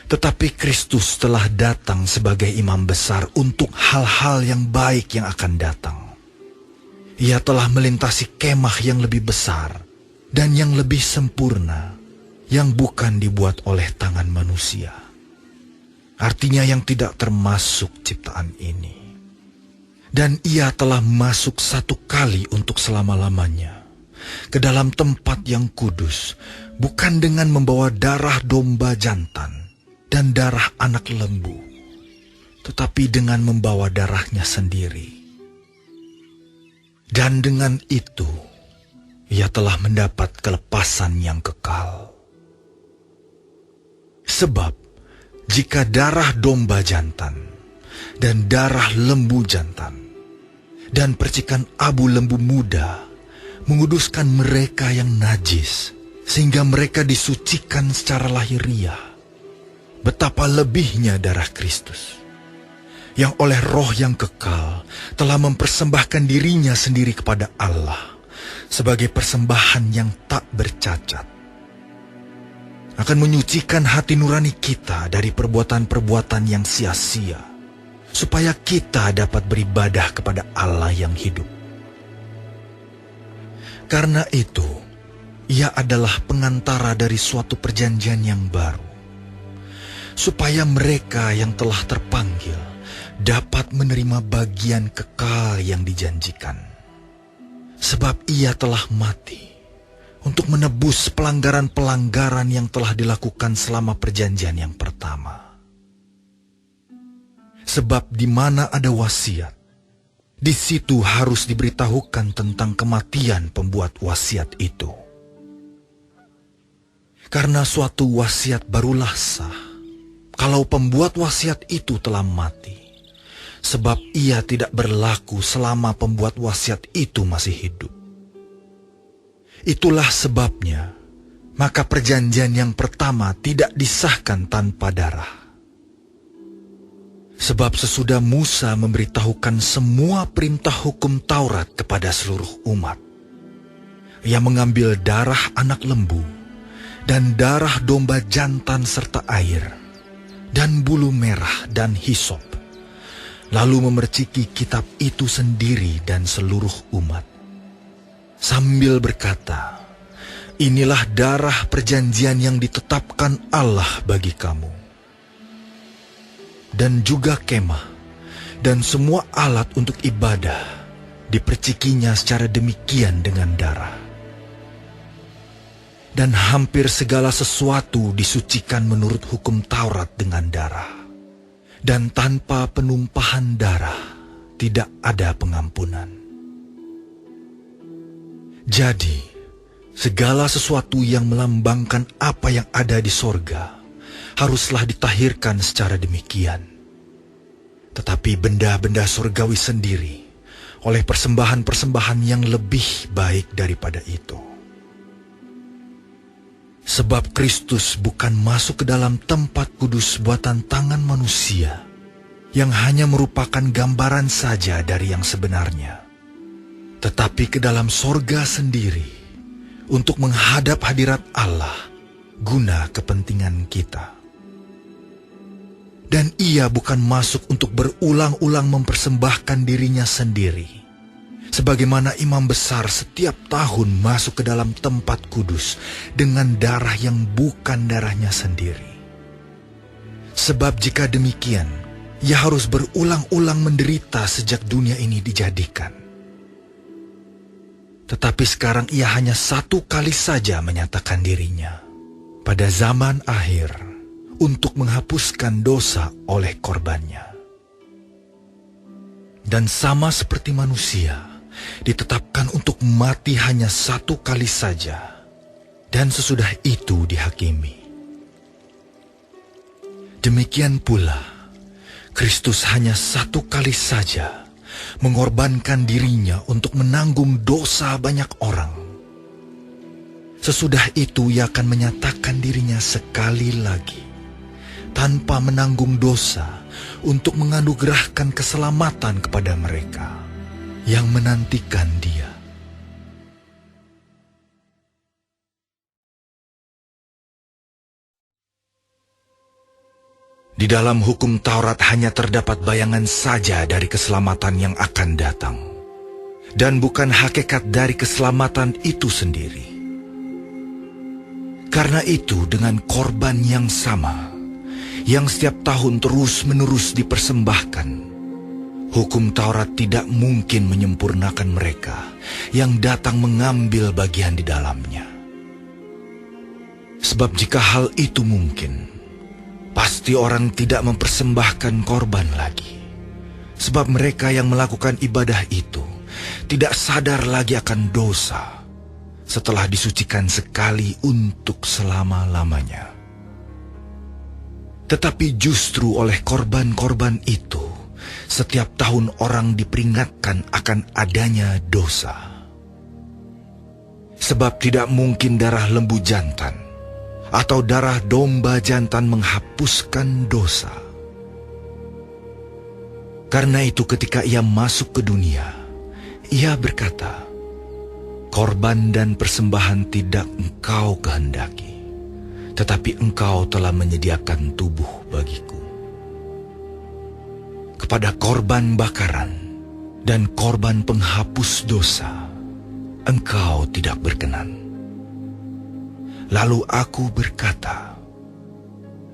Tetapi Kristus telah datang sebagai imam besar untuk hal-hal yang baik yang akan datang. Ia telah melintasi kemah yang lebih besar dan yang lebih sempurna, yang bukan dibuat oleh tangan manusia. Artinya yang tidak termasuk ciptaan ini. Dan ia telah masuk satu kali untuk selama-lamanya ke dalam tempat yang kudus, bukan dengan membawa darah domba jantan dan darah anak lembu, tetapi dengan membawa darahnya sendiri. Dan dengan itu, ia telah mendapat kelepasan yang kekal. Sebab, jika darah domba jantan, dan darah lembu jantan, dan percikan abu lembu muda, menguduskan mereka yang najis, sehingga mereka disucikan secara lahiriah, betapa lebihnya darah Kristus, yang oleh Roh yang kekal telah mempersembahkan dirinya sendiri kepada Allah sebagai persembahan yang tak bercacat, akan menyucikan hati nurani kita dari perbuatan-perbuatan yang sia-sia, supaya kita dapat beribadah kepada Allah yang hidup. Karena itu, ia adalah pengantara dari suatu perjanjian yang baru, supaya mereka yang telah terpanggil dapat menerima bagian kekal yang dijanjikan. Sebab ia telah mati untuk menebus pelanggaran-pelanggaran yang telah dilakukan selama perjanjian yang pertama. Sebab di mana ada wasiat, Di situ harus diberitahukan tentang kematian pembuat wasiat itu. Karena suatu wasiat barulah sah kalau pembuat wasiat itu telah mati, sebab ia tidak berlaku selama pembuat wasiat itu masih hidup. Itulah sebabnya, maka perjanjian yang pertama tidak disahkan tanpa darah. Sebab sesudah Musa memberitahukan semua perintah hukum Taurat kepada seluruh umat, ia mengambil darah anak lembu, dan darah domba jantan serta air, dan bulu merah dan hisop, lalu memerciki kitab itu sendiri dan seluruh umat, sambil berkata, "Inilah darah perjanjian yang ditetapkan Allah bagi kamu." Dan juga kemah, dan semua alat untuk ibadah, dipercikinya secara demikian dengan darah. Dan hampir segala sesuatu disucikan menurut hukum Taurat dengan darah. Dan tanpa penumpahan darah, tidak ada pengampunan. Jadi, segala sesuatu yang melambangkan apa yang ada di sorga, haruslah ditahirkan secara demikian. Tetapi benda-benda surgawi sendiri, oleh persembahan-persembahan yang lebih baik daripada itu. Sebab Kristus bukan masuk ke dalam tempat kudus buatan tangan manusia, yang hanya merupakan gambaran saja dari yang sebenarnya, tetapi ke dalam sorga sendiri, untuk menghadap hadirat Allah, guna kepentingan kita. Dan ia bukan masuk untuk berulang-ulang mempersembahkan dirinya sendiri, sebagaimana imam besar setiap tahun masuk ke dalam tempat kudus dengan darah yang bukan darahnya sendiri. Sebab jika demikian, ia harus berulang-ulang menderita sejak dunia ini dijadikan. Tetapi sekarang ia hanya satu kali saja menyatakan dirinya, pada zaman akhir, untuk menghapuskan dosa oleh korbannya. Dan sama seperti manusia, ditetapkan untuk mati hanya satu kali saja, dan sesudah itu dihakimi. Demikian pula, Kristus hanya satu kali saja mengorbankan dirinya untuk menanggung dosa banyak orang. Sesudah itu ia akan menyatakan dirinya sekali lagi, tanpa menanggung dosa, untuk menganugerahkan keselamatan kepada mereka yang menantikan dia. Di dalam hukum Taurat hanya terdapat bayangan saja dari keselamatan yang akan datang, dan bukan hakikat dari keselamatan itu sendiri. Karena itu, dengan korban yang sama, yang setiap tahun terus-menerus dipersembahkan, hukum Taurat tidak mungkin menyempurnakan mereka yang datang mengambil bagian di dalamnya. Sebab jika hal itu mungkin, pasti orang tidak mempersembahkan korban lagi. Sebab mereka yang melakukan ibadah itu tidak sadar lagi akan dosa setelah disucikan sekali untuk selama-lamanya. Tetapi justru oleh korban-korban itu, setiap tahun orang diperingatkan akan adanya dosa. Sebab tidak mungkin darah lembu jantan atau darah domba jantan menghapuskan dosa. Karena itu ketika ia masuk ke dunia, ia berkata, "Korban dan persembahan tidak engkau kehendaki, tetapi engkau telah menyediakan tubuh bagiku. Kepada korban bakaran dan korban penghapus dosa, engkau tidak berkenan." Lalu aku berkata,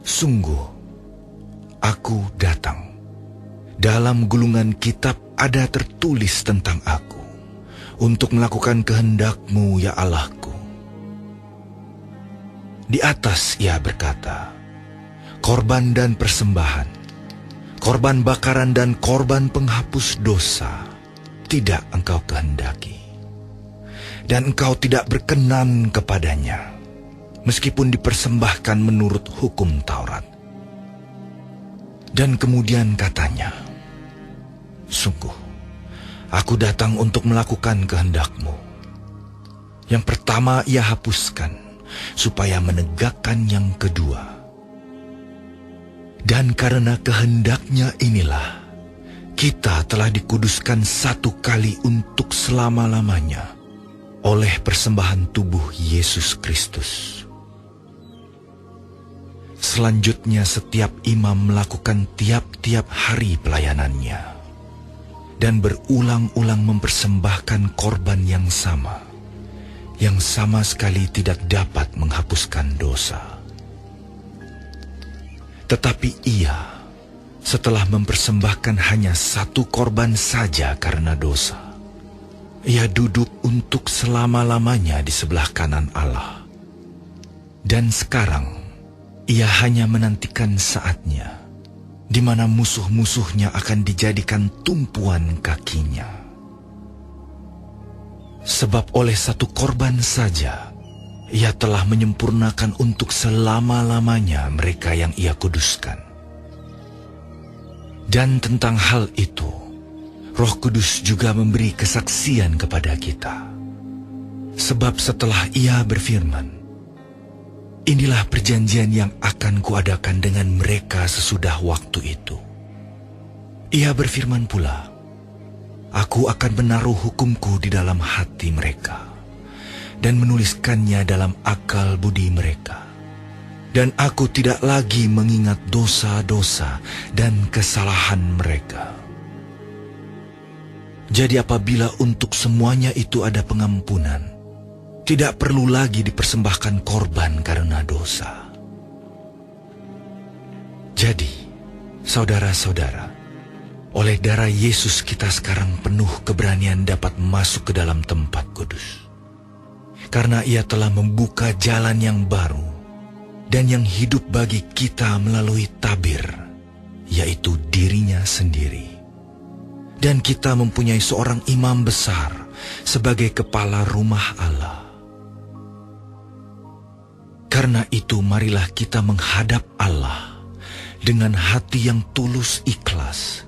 "Sungguh, aku datang. Dalam gulungan kitab ada tertulis tentang aku, untuk melakukan kehendak-Mu, ya Allah-Ku." Di atas ia berkata, "Korban dan persembahan, korban bakaran dan korban penghapus dosa, tidak engkau kehendaki. Dan engkau tidak berkenan kepadanya, meskipun dipersembahkan menurut hukum Taurat. Dan kemudian katanya, sungguh, aku datang untuk melakukan kehendak-Mu. Yang pertama ia hapuskan, supaya menegakkan yang kedua. Dan karena kehendaknya inilah, kita telah dikuduskan satu kali untuk selama-lamanya oleh persembahan tubuh Yesus Kristus. Selanjutnya setiap imam melakukan tiap-tiap hari pelayanannya dan berulang-ulang mempersembahkan korban yang sama sekali tidak dapat menghapuskan dosa. Tetapi ia, setelah mempersembahkan hanya satu korban saja karena dosa, ia duduk untuk selama-lamanya di sebelah kanan Allah. Dan sekarang, ia hanya menantikan saatnya, di mana musuh-musuhnya akan dijadikan tumpuan kakinya. Sebab oleh satu korban saja, ia telah menyempurnakan untuk selama-lamanya mereka yang ia kuduskan. Dan tentang hal itu, Roh Kudus juga memberi kesaksian kepada kita. Sebab setelah ia berfirman, inilah perjanjian yang akan kuadakan dengan mereka sesudah waktu itu. Ia berfirman pula, aku akan menaruh hukumku di dalam hati mereka dan menuliskannya dalam akal budi mereka. Dan aku tidak lagi mengingat dosa-dosa dan kesalahan mereka. Jadi apabila untuk semuanya itu ada pengampunan, tidak perlu lagi dipersembahkan korban karena dosa. Jadi, saudara-saudara, oleh darah Yesus kita sekarang penuh keberanian dapat masuk ke dalam tempat kudus. Karena ia telah membuka jalan yang baru dan yang hidup bagi kita melalui tabir, yaitu dirinya sendiri. Dan kita mempunyai seorang imam besar sebagai kepala rumah Allah. Karena itu marilah kita menghadap Allah dengan hati yang tulus ikhlas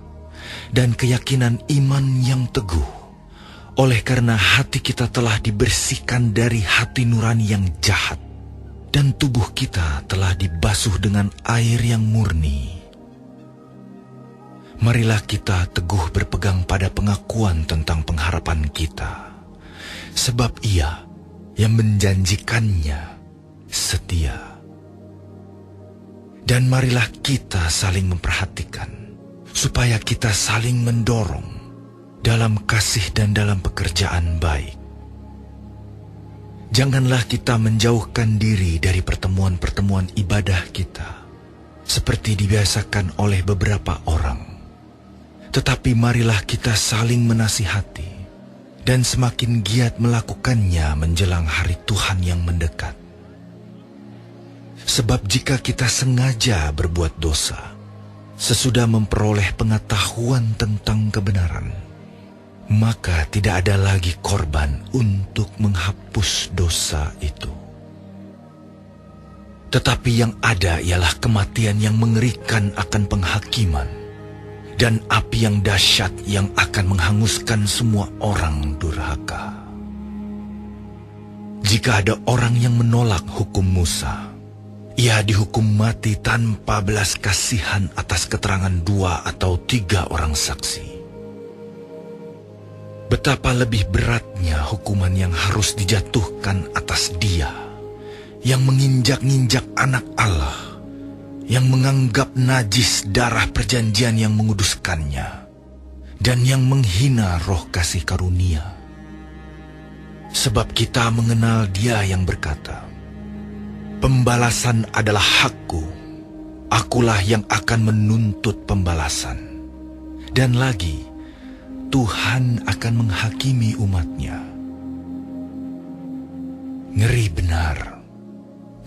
dan keyakinan iman yang teguh, oleh karena hati kita telah dibersihkan dari hati nurani yang jahat dan tubuh kita telah dibasuh dengan air yang murni. Marilah kita teguh berpegang pada pengakuan tentang pengharapan kita, sebab Ia yang menjanjikannya setia. Dan marilah kita saling memperhatikan, supaya kita saling mendorong dalam kasih dan dalam pekerjaan baik. Janganlah kita menjauhkan diri dari pertemuan-pertemuan ibadah kita, seperti dibiasakan oleh beberapa orang. Tetapi marilah kita saling menasihati, dan semakin giat melakukannya menjelang hari Tuhan yang mendekat. Sebab jika kita sengaja berbuat dosa, sesudah memperoleh pengetahuan tentang kebenaran, maka tidak ada lagi korban untuk menghapus dosa itu. Tetapi yang ada ialah kematian yang mengerikan akan penghakiman, dan api yang dahsyat yang akan menghanguskan semua orang durhaka. Jika ada orang yang menolak hukum Musa, ia dihukum mati tanpa belas kasihan atas keterangan 2 atau 3 orang saksi. Betapa lebih beratnya hukuman yang harus dijatuhkan atas dia yang menginjak-injak anak Allah, yang menganggap najis darah perjanjian yang menguduskannya, dan yang menghina roh kasih karunia. Sebab kita mengenal Dia yang berkata, pembalasan adalah hakku, akulah yang akan menuntut pembalasan. Dan lagi, Tuhan akan menghakimi umat-Nya. Ngeri benar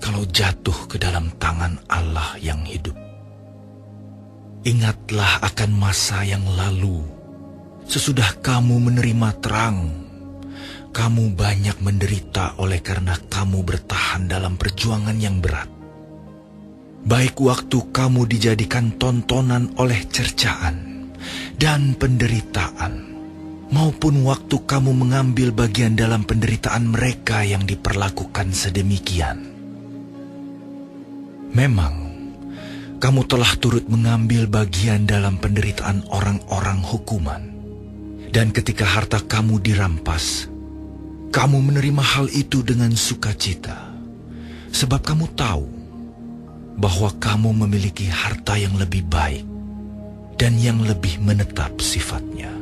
kalau jatuh ke dalam tangan Allah yang hidup. Ingatlah akan masa yang lalu, Sesudah kamu menerima terang, kamu banyak menderita oleh karena kamu bertahan dalam perjuangan yang berat. Baik waktu kamu dijadikan tontonan oleh cercaan dan penderitaan, maupun waktu kamu mengambil bagian dalam penderitaan mereka yang diperlakukan sedemikian. Memang, kamu telah turut mengambil bagian dalam penderitaan orang-orang hukuman. Dan ketika harta kamu dirampas, kamu menerima hal itu dengan sukacita. Sebab kamu tahu bahwa kamu memiliki harta yang lebih baik dan yang lebih menetap sifatnya.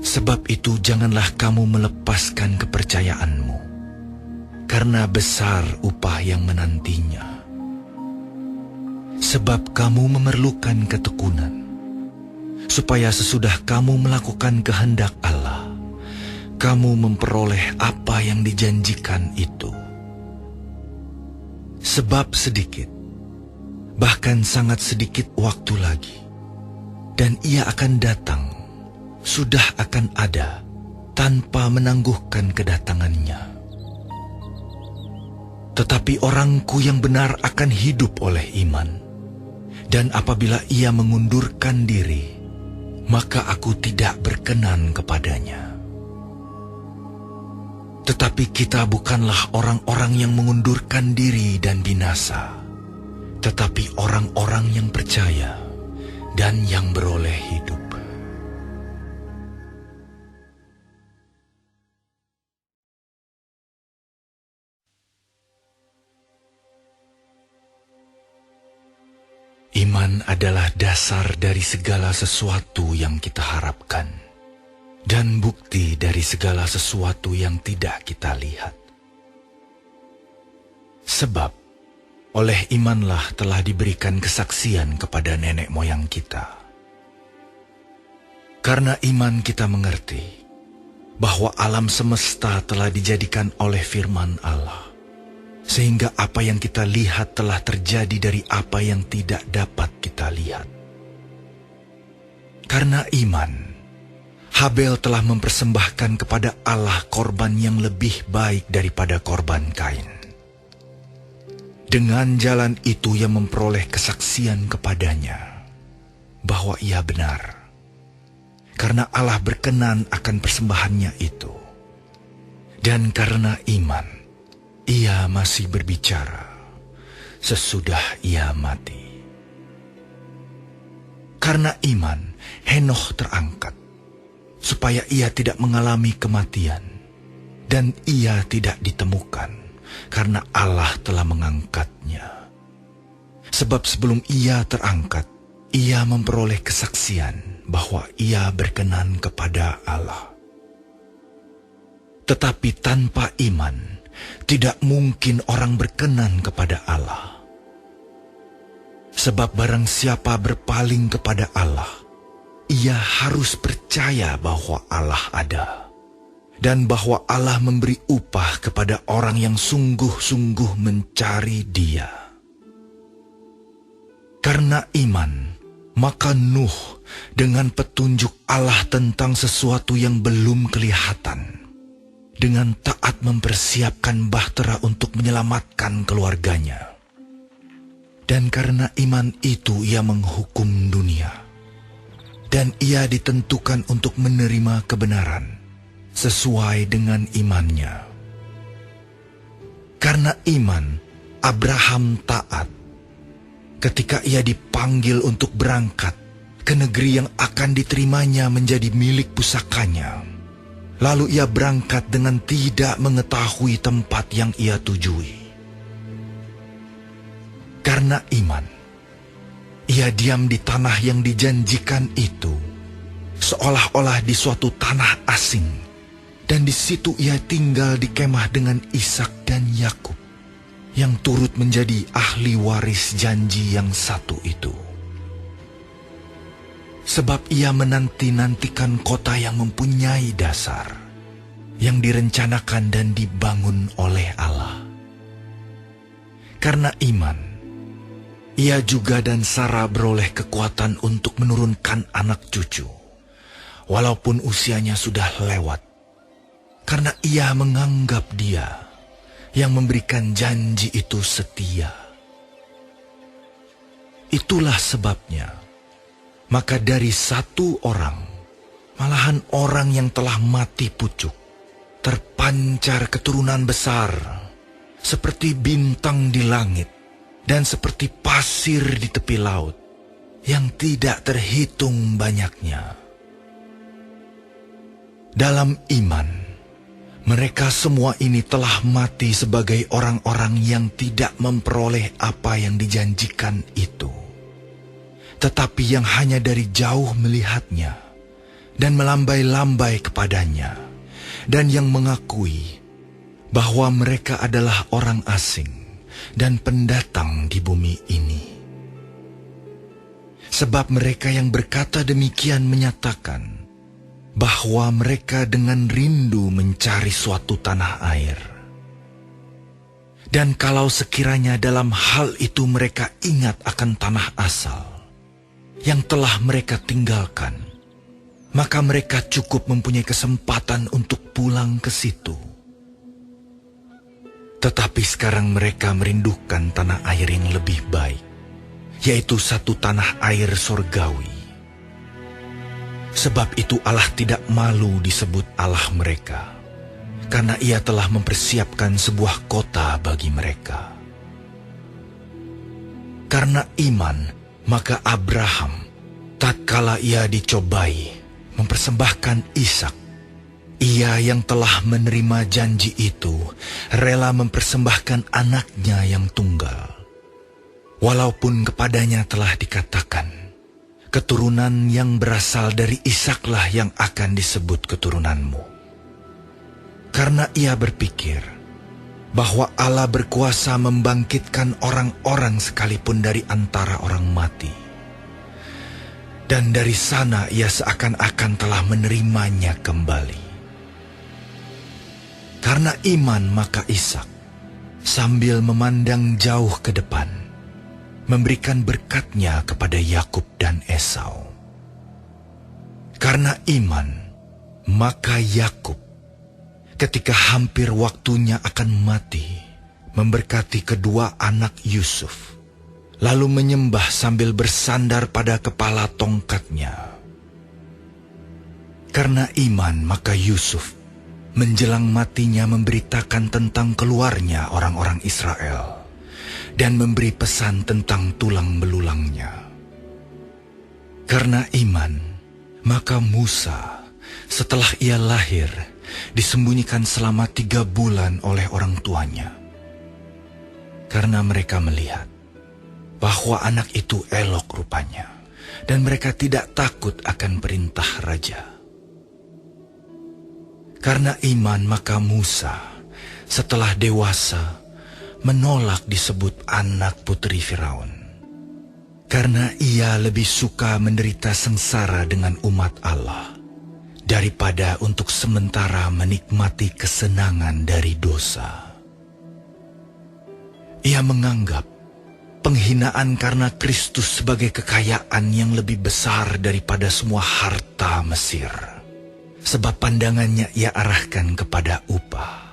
Sebab itu janganlah kamu melepaskan kepercayaanmu, karena besar upah yang menantinya. Sebab kamu memerlukan ketekunan, supaya sesudah kamu melakukan kehendak Allah, kamu memperoleh apa yang dijanjikan itu. Sebab sedikit, bahkan sangat sedikit waktu lagi, dan Ia akan datang, sudah akan ada, tanpa menangguhkan kedatangannya. Tetapi orangku yang benar akan hidup oleh iman, dan apabila ia mengundurkan diri, maka aku tidak berkenan kepadanya. Tetapi kita bukanlah orang-orang yang mengundurkan diri dan binasa, tetapi orang-orang yang percaya dan yang beroleh hidup. Iman adalah dasar dari segala sesuatu yang kita harapkan, dan bukti dari segala sesuatu yang tidak kita lihat. Sebab, oleh imanlah telah diberikan kesaksian kepada nenek moyang kita. Karena iman kita mengerti bahwa alam semesta telah dijadikan oleh firman Allah, sehingga apa yang kita lihat telah terjadi dari apa yang tidak dapat kita lihat. Karena iman, Habel telah mempersembahkan kepada Allah korban yang lebih baik daripada korban Kain. Dengan jalan itu ia memperoleh kesaksian kepadanya bahwa ia benar, karena Allah berkenan akan persembahannya itu. Dan karena iman, ia masih berbicara sesudah ia mati. Karena iman, Henokh terangkat, supaya ia tidak mengalami kematian, dan ia tidak ditemukan, karena Allah telah mengangkatnya. Sebab sebelum ia terangkat, ia memperoleh kesaksian bahwa ia berkenan kepada Allah. Tetapi tanpa iman, tidak mungkin orang berkenan kepada Allah. Sebab barang siapa berpaling kepada Allah, ia harus percaya bahwa Allah ada, dan bahwa Allah memberi upah kepada orang yang sungguh-sungguh mencari Dia. Karena iman, maka Nuh dengan petunjuk Allah tentang sesuatu yang belum kelihatan, dengan taat mempersiapkan bahtera untuk menyelamatkan keluarganya. Dan karena iman itu ia menghukum dunia, dan ia ditentukan untuk menerima kebenaran sesuai dengan imannya. Karena iman, Abraham taat ketika ia dipanggil untuk berangkat ke negeri yang akan diterimanya menjadi milik pusakanya. Lalu ia berangkat dengan tidak mengetahui tempat yang ia tujui. Karena iman, ia diam di tanah yang dijanjikan itu, seolah-olah di suatu tanah asing, dan di situ ia tinggal di kemah dengan Ishak dan Yakub, yang turut menjadi ahli waris janji yang satu itu. Sebab ia menanti-nantikan kota yang mempunyai dasar, yang direncanakan dan dibangun oleh Allah. Karena iman, Ia juga dan Sarah beroleh kekuatan untuk menurunkan anak cucu, walaupun usianya sudah lewat, karena ia menganggap Dia yang memberikan janji itu setia. Itulah sebabnya, maka dari satu orang, malahan orang yang telah mati pucuk, terpancar keturunan besar, seperti bintang di langit, dan seperti pasir di tepi laut, yang tidak terhitung banyaknya. Dalam iman, mereka semua ini telah mati sebagai orang-orang yang tidak memperoleh apa yang dijanjikan itu, tetapi yang hanya dari jauh melihatnya, dan melambai-lambai kepadanya, dan yang mengakui bahwa mereka adalah orang asing dan pendatang di bumi ini. Sebab mereka yang berkata demikian menyatakan bahwa mereka dengan rindu mencari suatu tanah air. Dan kalau sekiranya dalam hal itu mereka ingat akan tanah asal yang telah mereka tinggalkan, maka mereka cukup mempunyai kesempatan untuk pulang ke situ. Tetapi sekarang mereka merindukan tanah air yang lebih baik, yaitu satu tanah air surgawi. Sebab itu Allah tidak malu disebut Allah mereka, karena Ia telah mempersiapkan sebuah kota bagi mereka. Karena iman, maka Abraham, tatkala ia dicobai, mempersembahkan Ishak. Ia yang telah menerima janji itu rela mempersembahkan anaknya yang tunggal. Walaupun kepadanya telah dikatakan, keturunan yang berasal dari Ishaklah yang akan disebut keturunanmu. Karena ia berpikir bahwa Allah berkuasa membangkitkan orang-orang sekalipun dari antara orang mati. Dan dari sana ia seakan-akan telah menerimanya kembali. Karena iman maka Ishak, sambil memandang jauh ke depan, memberikan berkatnya kepada Yakub dan Esau. Karena iman, maka Yakub, ketika hampir waktunya akan mati, memberkati kedua anak Yusuf, lalu menyembah sambil bersandar pada kepala tongkatnya. Karena iman, maka Yusuf menjelang matinya memberitakan tentang keluarnya orang-orang Israel dan memberi pesan tentang tulang belulangnya. Karena iman, maka Musa setelah ia lahir disembunyikan selama 3 bulan oleh orang tuanya. Karena mereka melihat bahwa anak itu elok rupanya, dan mereka tidak takut akan perintah raja. Karena iman maka Musa setelah dewasa menolak disebut anak putri Firaun, karena ia lebih suka menderita sengsara dengan umat Allah daripada untuk sementara menikmati kesenangan dari dosa. Ia menganggap penghinaan karena Kristus sebagai kekayaan yang lebih besar daripada semua harta Mesir, sebab pandangannya ia arahkan kepada upah.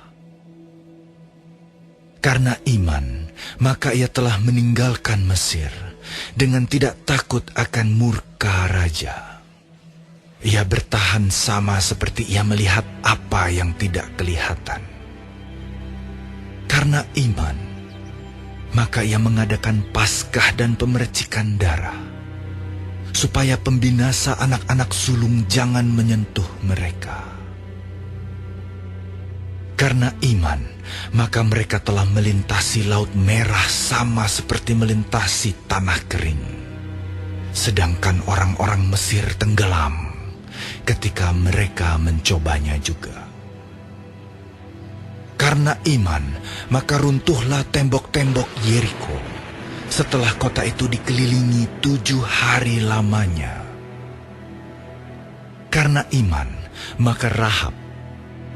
Karena iman, maka ia telah meninggalkan Mesir dengan tidak takut akan murka raja. Ia bertahan sama seperti ia melihat apa yang tidak kelihatan. Karena iman, maka ia mengadakan Paskah dan pemercikan darah, supaya pembinasa anak-anak sulung jangan menyentuh mereka. Karena iman, maka mereka telah melintasi Laut Merah sama seperti melintasi tanah kering, sedangkan orang-orang Mesir tenggelam ketika mereka mencobanya juga. Karena iman, maka runtuhlah tembok-tembok Yeriko setelah kota itu dikelilingi 7 hari lamanya. Karena iman, maka Rahab,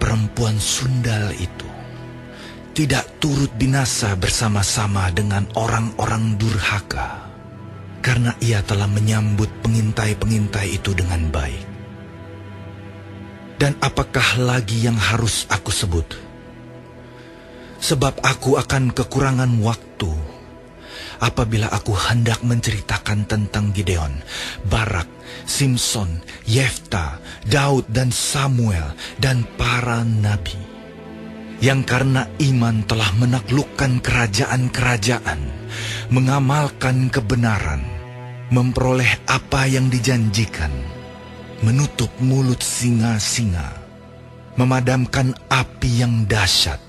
perempuan sundal itu, tidak turut binasa bersama-sama dengan orang-orang durhaka, karena ia telah menyambut pengintai-pengintai itu dengan baik. Dan apakah lagi yang harus aku sebut? Sebab aku akan kekurangan waktu apabila aku hendak menceritakan tentang Gideon, Barak, Simson, Yefta, Daud dan Samuel dan para nabi, yang karena iman telah menaklukkan kerajaan-kerajaan, mengamalkan kebenaran, memperoleh apa yang dijanjikan, menutup mulut singa-singa, memadamkan api yang dahsyat.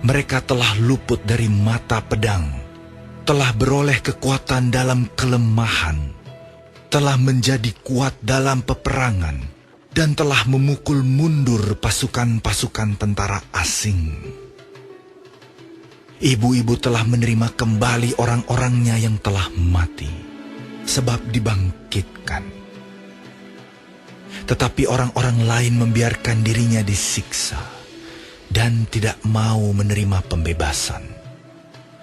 Mereka telah luput dari mata pedang, telah beroleh kekuatan dalam kelemahan, telah menjadi kuat dalam peperangan, dan telah memukul mundur pasukan-pasukan tentara asing. Ibu-ibu telah menerima kembali orang-orangnya yang telah mati, sebab dibangkitkan. Tetapi orang-orang lain membiarkan dirinya disiksa, dan tidak mau menerima pembebasan,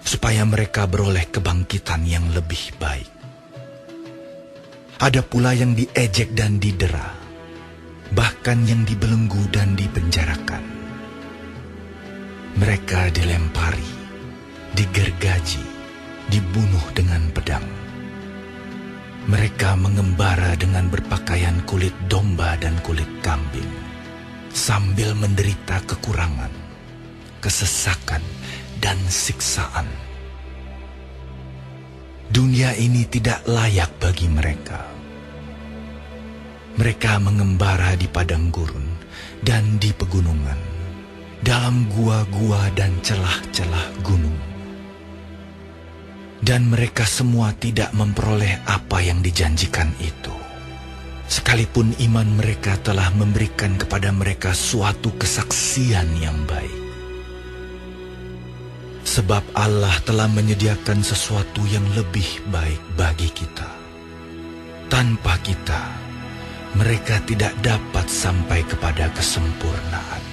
supaya mereka beroleh kebangkitan yang lebih baik. Ada pula yang diejek dan didera, bahkan yang dibelenggu dan dipenjarakan. Mereka dilempari, digergaji, dibunuh dengan pedang. Mereka mengembara dengan berpakaian kulit domba dan kulit kambing, sambil menderita kekurangan, kesesakan, dan siksaan. Dunia ini tidak layak bagi mereka. Mereka mengembara di padang gurun dan di pegunungan, dalam gua-gua dan celah-celah gunung. Dan mereka semua tidak memperoleh apa yang dijanjikan itu, sekalipun iman mereka telah memberikan kepada mereka suatu kesaksian yang baik. Sebab Allah telah menyediakan sesuatu yang lebih baik bagi kita. Tanpa kita, mereka tidak dapat sampai kepada kesempurnaan.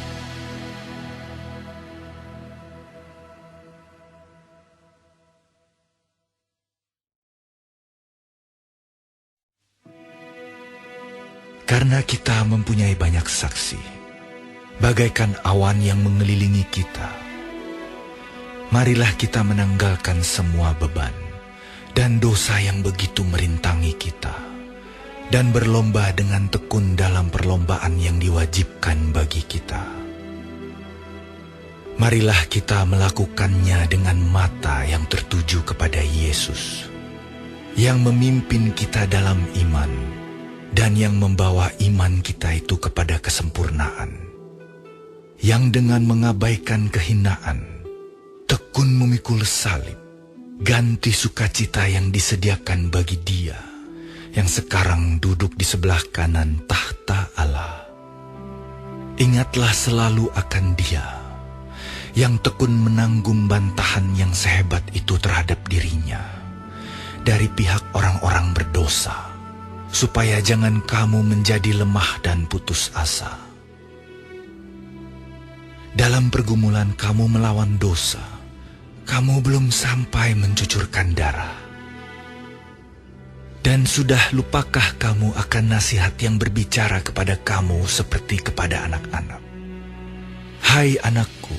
Karena kita mempunyai banyak saksi, bagaikan awan yang mengelilingi kita, marilah kita menanggalkan semua beban dan dosa yang begitu merintangi kita, dan berlomba dengan tekun dalam perlombaan yang diwajibkan bagi kita. Marilah kita melakukannya dengan mata yang tertuju kepada Yesus, yang memimpin kita dalam iman, dan yang membawa iman kita itu kepada kesempurnaan, yang dengan mengabaikan kehinaan, tekun memikul salib, ganti sukacita yang disediakan bagi Dia yang sekarang duduk di sebelah kanan tahta Allah. Ingatlah selalu akan Dia yang tekun menanggung bantahan yang sehebat itu terhadap dirinya dari pihak orang-orang berdosa, supaya jangan kamu menjadi lemah dan putus asa. Dalam pergumulan kamu melawan dosa, kamu belum sampai mencucurkan darah. Dan sudah lupakah kamu akan nasihat yang berbicara kepada kamu seperti kepada anak-anak? Hai anakku,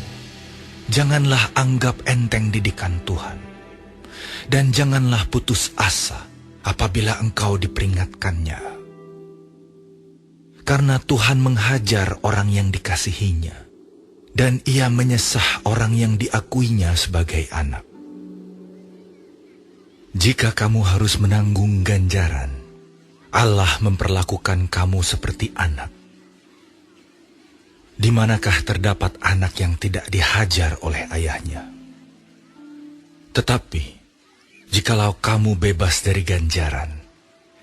janganlah anggap enteng didikan Tuhan, dan janganlah putus asa apabila engkau diperingatkannya. Karena Tuhan menghajar orang yang dikasihinya, dan Ia menyesah orang yang diakuinya sebagai anak. Jika kamu harus menanggung ganjaran, Allah memperlakukan kamu seperti anak. Di manakah terdapat anak yang tidak dihajar oleh ayahnya? Tetapi jikalau kamu bebas dari ganjaran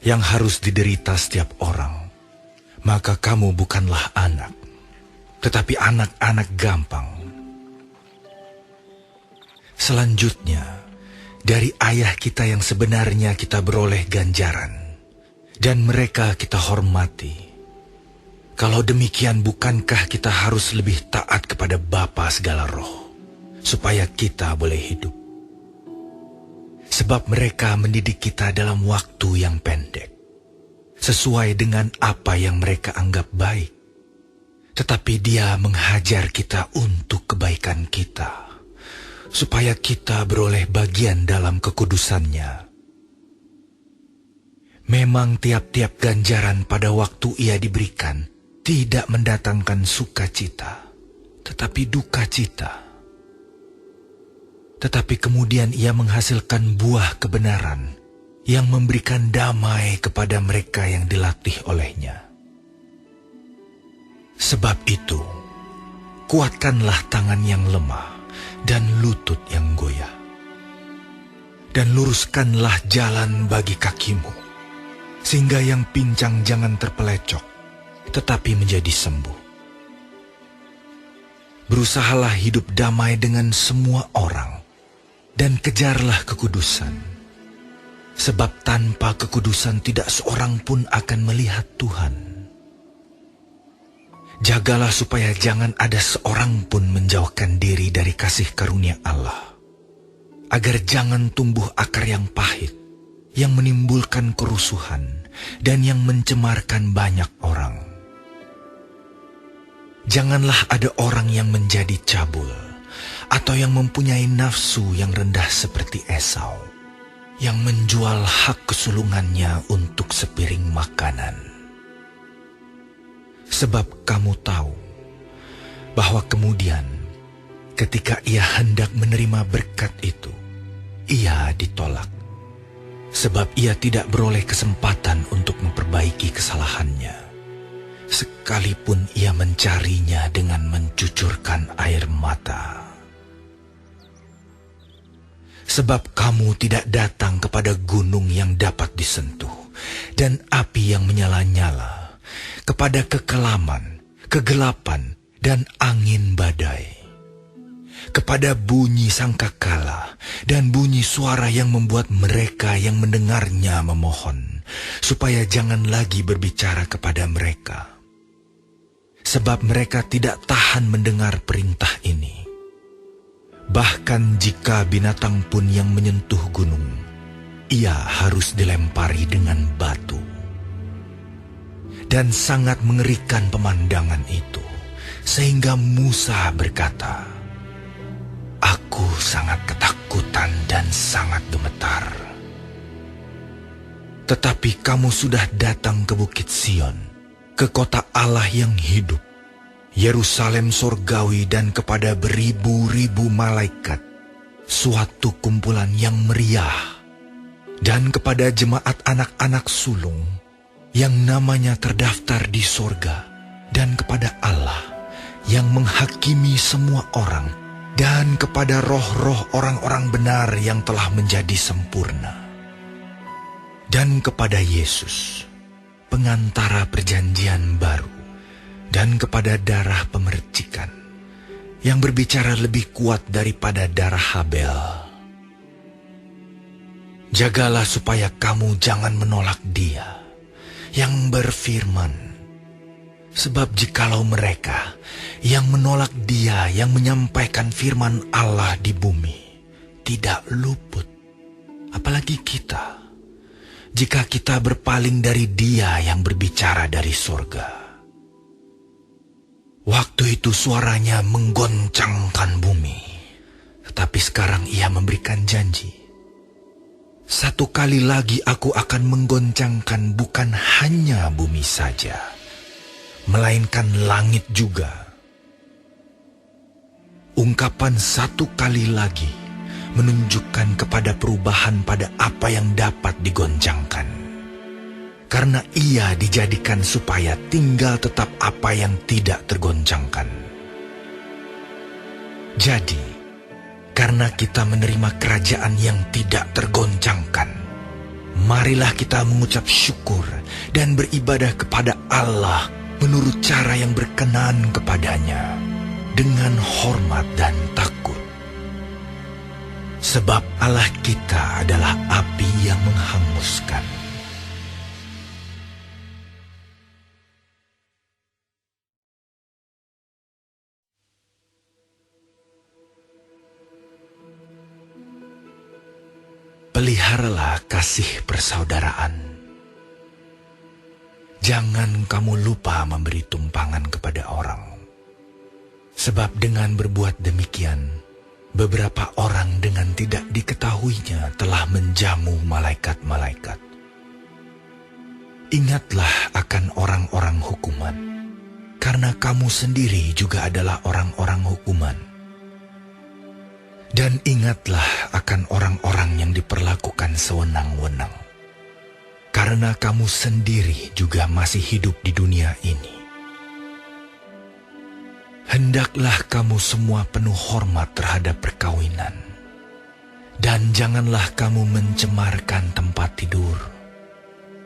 yang harus diderita setiap orang, maka kamu bukanlah anak, tetapi anak-anak gampang. Selanjutnya, dari ayah kita yang sebenarnya kita beroleh ganjaran, dan mereka kita hormati. Kalau demikian, bukankah kita harus lebih taat kepada Bapa segala roh, supaya kita boleh hidup? Sebab mereka mendidik kita dalam waktu yang pendek, sesuai dengan apa yang mereka anggap baik. Tetapi Dia menghajar kita untuk kebaikan kita, supaya kita beroleh bagian dalam kekudusan-Nya. Memang tiap-tiap ganjaran pada waktu ia diberikan tidak mendatangkan sukacita, tetapi duka cita. Tetapi kemudian ia menghasilkan buah kebenaran yang memberikan damai kepada mereka yang dilatih olehnya. Sebab itu, kuatkanlah tangan yang lemah dan lutut yang goyah, dan luruskanlah jalan bagi kakimu, sehingga yang pincang jangan terpelecok, tetapi menjadi sembuh. Berusahalah hidup damai dengan semua orang, dan kejarlah kekudusan. Sebab tanpa kekudusan tidak seorang pun akan melihat Tuhan. Jagalah supaya jangan ada seorang pun menjauhkan diri dari kasih karunia Allah, agar jangan tumbuh akar yang pahit, yang menimbulkan kerusuhan, dan yang mencemarkan banyak orang. Janganlah ada orang yang menjadi cabul, atau yang mempunyai nafsu yang rendah seperti Esau, yang menjual hak kesulungannya untuk sepiring makanan. Sebab kamu tahu bahwa kemudian ketika ia hendak menerima berkat itu, ia ditolak. Sebab ia tidak beroleh kesempatan untuk memperbaiki kesalahannya, sekalipun ia mencarinya dengan mencucurkan air mata. Sebab kamu tidak datang kepada gunung yang dapat disentuh, dan api yang menyala-nyala, kepada kekelaman, kegelapan, dan angin badai, kepada bunyi sangkakala dan bunyi suara yang membuat mereka yang mendengarnya memohon, supaya jangan lagi berbicara kepada mereka. Sebab mereka tidak tahan mendengar perintah ini. Bahkan jika binatang pun yang menyentuh gunung, ia harus dilempari dengan batu. Dan sangat mengerikan pemandangan itu, sehingga Musa berkata, "Aku sangat ketakutan dan sangat gemetar." Tetapi kamu sudah datang ke Bukit Sion, ke kota Allah yang hidup, Yerusalem sorgawi, dan kepada beribu-ribu malaikat, suatu kumpulan yang meriah, dan kepada jemaat anak-anak sulung yang namanya terdaftar di sorga, dan kepada Allah yang menghakimi semua orang, dan kepada roh-roh orang-orang benar yang telah menjadi sempurna, dan kepada Yesus, pengantara perjanjian baru, dan kepada darah pemercikan, yang berbicara lebih kuat daripada darah Habel. Jagalah supaya kamu jangan menolak Dia yang berfirman, sebab jikalau mereka yang menolak Dia yang menyampaikan firman Allah di bumi tidak luput, apalagi kita, jika kita berpaling dari Dia yang berbicara dari sorga. Waktu itu suaranya menggoncangkan bumi, tetapi sekarang ia memberikan janji. Satu kali lagi aku akan menggoncangkan bukan hanya bumi saja, melainkan langit juga. Ungkapan satu kali lagi menunjukkan kepada perubahan pada apa yang dapat digoncangkan. Karena ia dijadikan supaya tinggal tetap apa yang tidak tergoncangkan. Jadi, karena kita menerima kerajaan yang tidak tergoncangkan, marilah kita mengucap syukur dan beribadah kepada Allah menurut cara yang berkenan kepadanya, dengan hormat dan takut. Sebab Allah kita adalah api yang menghanguskan. peliharalah kasih persaudaraan. Jangan kamu lupa memberi tumpangan kepada orang. Sebab dengan berbuat demikian, beberapa orang dengan tidak diketahuinya telah menjamu malaikat-malaikat. Ingatlah akan orang-orang hukuman, karena kamu sendiri juga adalah orang-orang hukuman. Dan ingatlah akan orang-orang yang diperlakukan sewenang-wenang, karena kamu sendiri juga masih hidup di dunia ini. Hendaklah kamu semua penuh hormat terhadap perkawinan, dan janganlah kamu mencemarkan tempat tidur,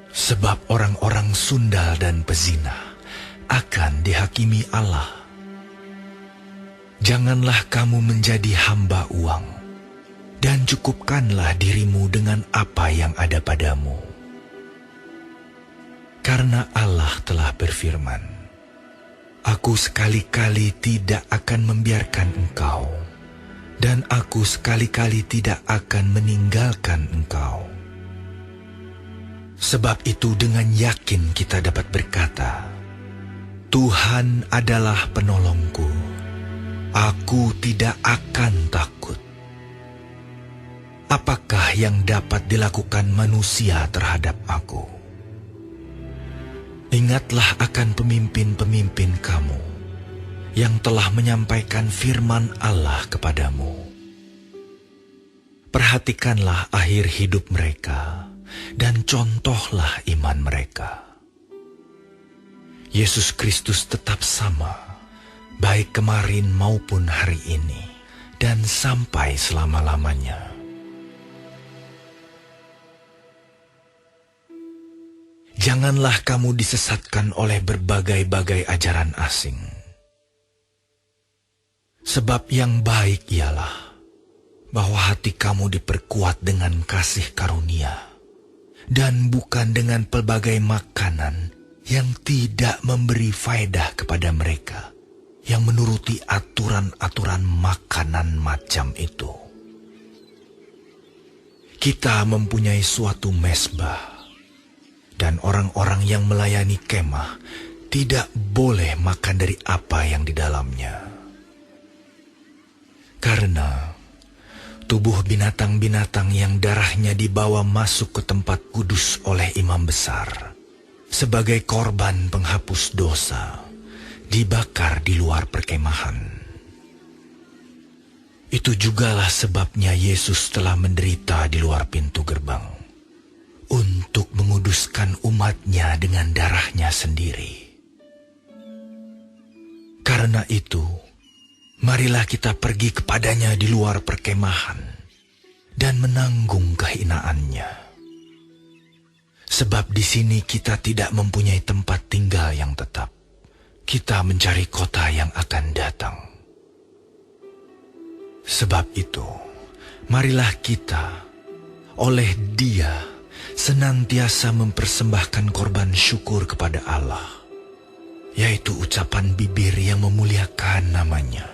sebab orang-orang sundal dan pezina akan dihakimi Allah. Janganlah kamu menjadi hamba uang, dan cukupkanlah dirimu dengan apa yang ada padamu. Karena Allah telah berfirman, Aku sekali-kali tidak akan membiarkan engkau, dan aku sekali-kali tidak akan meninggalkan engkau. Sebab itu dengan yakin kita dapat berkata, Tuhan adalah penolongku. Aku tidak akan takut. Apakah yang dapat dilakukan manusia terhadap aku? Ingatlah akan pemimpin-pemimpin kamu yang telah menyampaikan firman Allah kepadamu. Perhatikanlah akhir hidup mereka dan contohlah iman mereka. Yesus Kristus tetap sama, baik kemarin maupun hari ini, dan sampai selama-lamanya. Janganlah kamu disesatkan oleh berbagai-bagai ajaran asing. Sebab yang baik ialah bahwa hati kamu diperkuat dengan kasih karunia, dan bukan dengan pelbagai makanan yang tidak memberi faedah kepada mereka yang menuruti aturan-aturan makanan macam itu. Kita mempunyai suatu mezbah, dan orang-orang yang melayani kemah tidak boleh makan dari apa yang di dalamnya. Karena tubuh binatang-binatang yang darahnya dibawa masuk ke tempat kudus oleh imam besar sebagai korban penghapus dosa, dibakar di luar perkemahan. Itu jugalah sebabnya Yesus telah menderita di luar pintu gerbang, untuk menguduskan umatnya dengan darahnya sendiri. Karena itu, marilah kita pergi kepadanya di luar perkemahan dan menanggung kehinaannya. Sebab di sini kita tidak mempunyai tempat tinggal yang tetap. Kita mencari kota yang akan datang. Sebab itu, marilah kita oleh Dia senantiasa mempersembahkan korban syukur kepada Allah, yaitu ucapan bibir yang memuliakan namanya.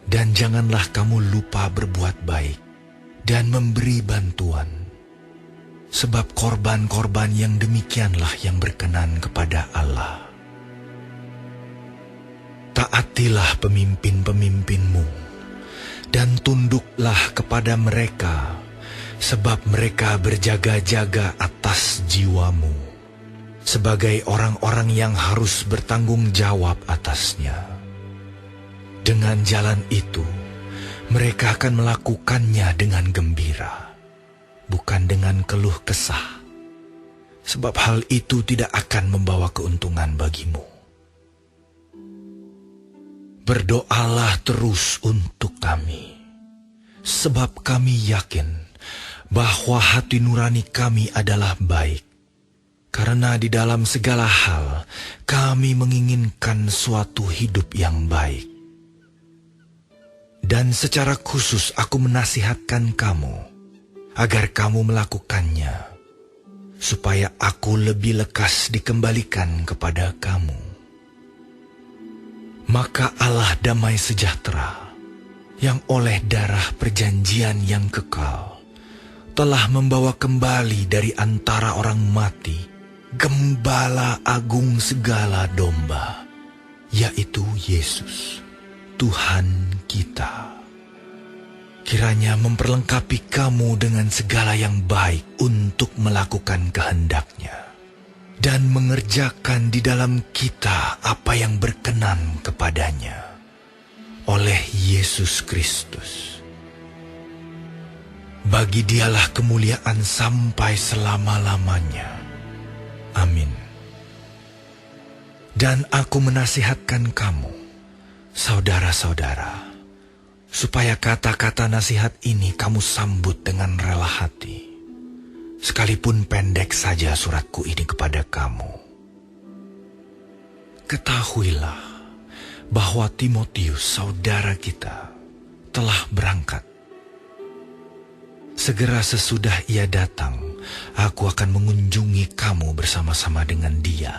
Dan janganlah kamu lupa berbuat baik dan memberi bantuan, sebab korban-korban yang demikianlah yang berkenan kepada Allah. Taatilah pemimpin-pemimpinmu, dan tunduklah kepada mereka, sebab mereka berjaga-jaga atas jiwamu, sebagai orang-orang yang harus bertanggung jawab atasnya. Dengan jalan itu, mereka akan melakukannya dengan gembira, bukan dengan keluh kesah, sebab hal itu tidak akan membawa keuntungan bagimu. Berdoalah terus untuk kami, sebab kami yakin bahwa hati nurani kami adalah baik, karena di dalam segala hal kami menginginkan suatu hidup yang baik. Dan secara khusus aku menasihatkan kamu, agar kamu melakukannya, supaya aku lebih lekas dikembalikan kepada kamu. Maka Allah damai sejahtera, yang oleh darah perjanjian yang kekal, telah membawa kembali dari antara orang mati Gembala agung segala domba, yaitu Yesus, Tuhan kita. Kiranya memperlengkapi kamu dengan segala yang baik untuk melakukan kehendak-Nya dan mengerjakan di dalam kita apa yang berkenan kepadanya oleh Yesus Kristus. Bagi Dialah kemuliaan sampai selama-lamanya. Amin. Dan aku menasihatkan kamu, saudara-saudara, supaya kata-kata nasihat ini kamu sambut dengan rela hati. Sekalipun pendek saja suratku ini kepada kamu. Ketahuilah bahwa Timotius, saudara kita, telah berangkat. Segera sesudah ia datang, aku akan mengunjungi kamu bersama-sama dengan dia.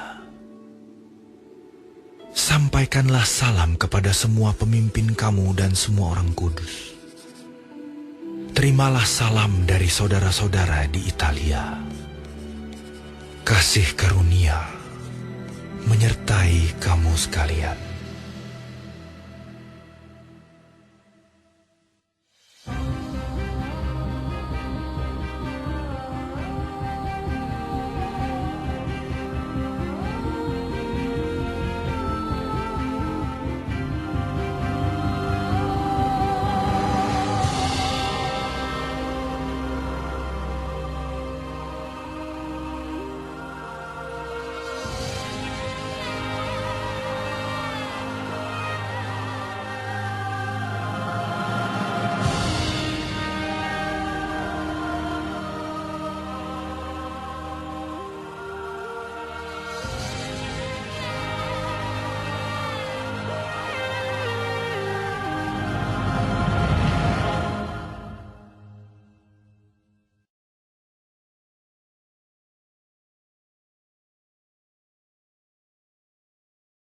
Sampaikanlah salam kepada semua pemimpin kamu dan semua orang kudus. Terimalah salam dari saudara-saudara di Italia. Kasih karunia menyertai kamu sekalian.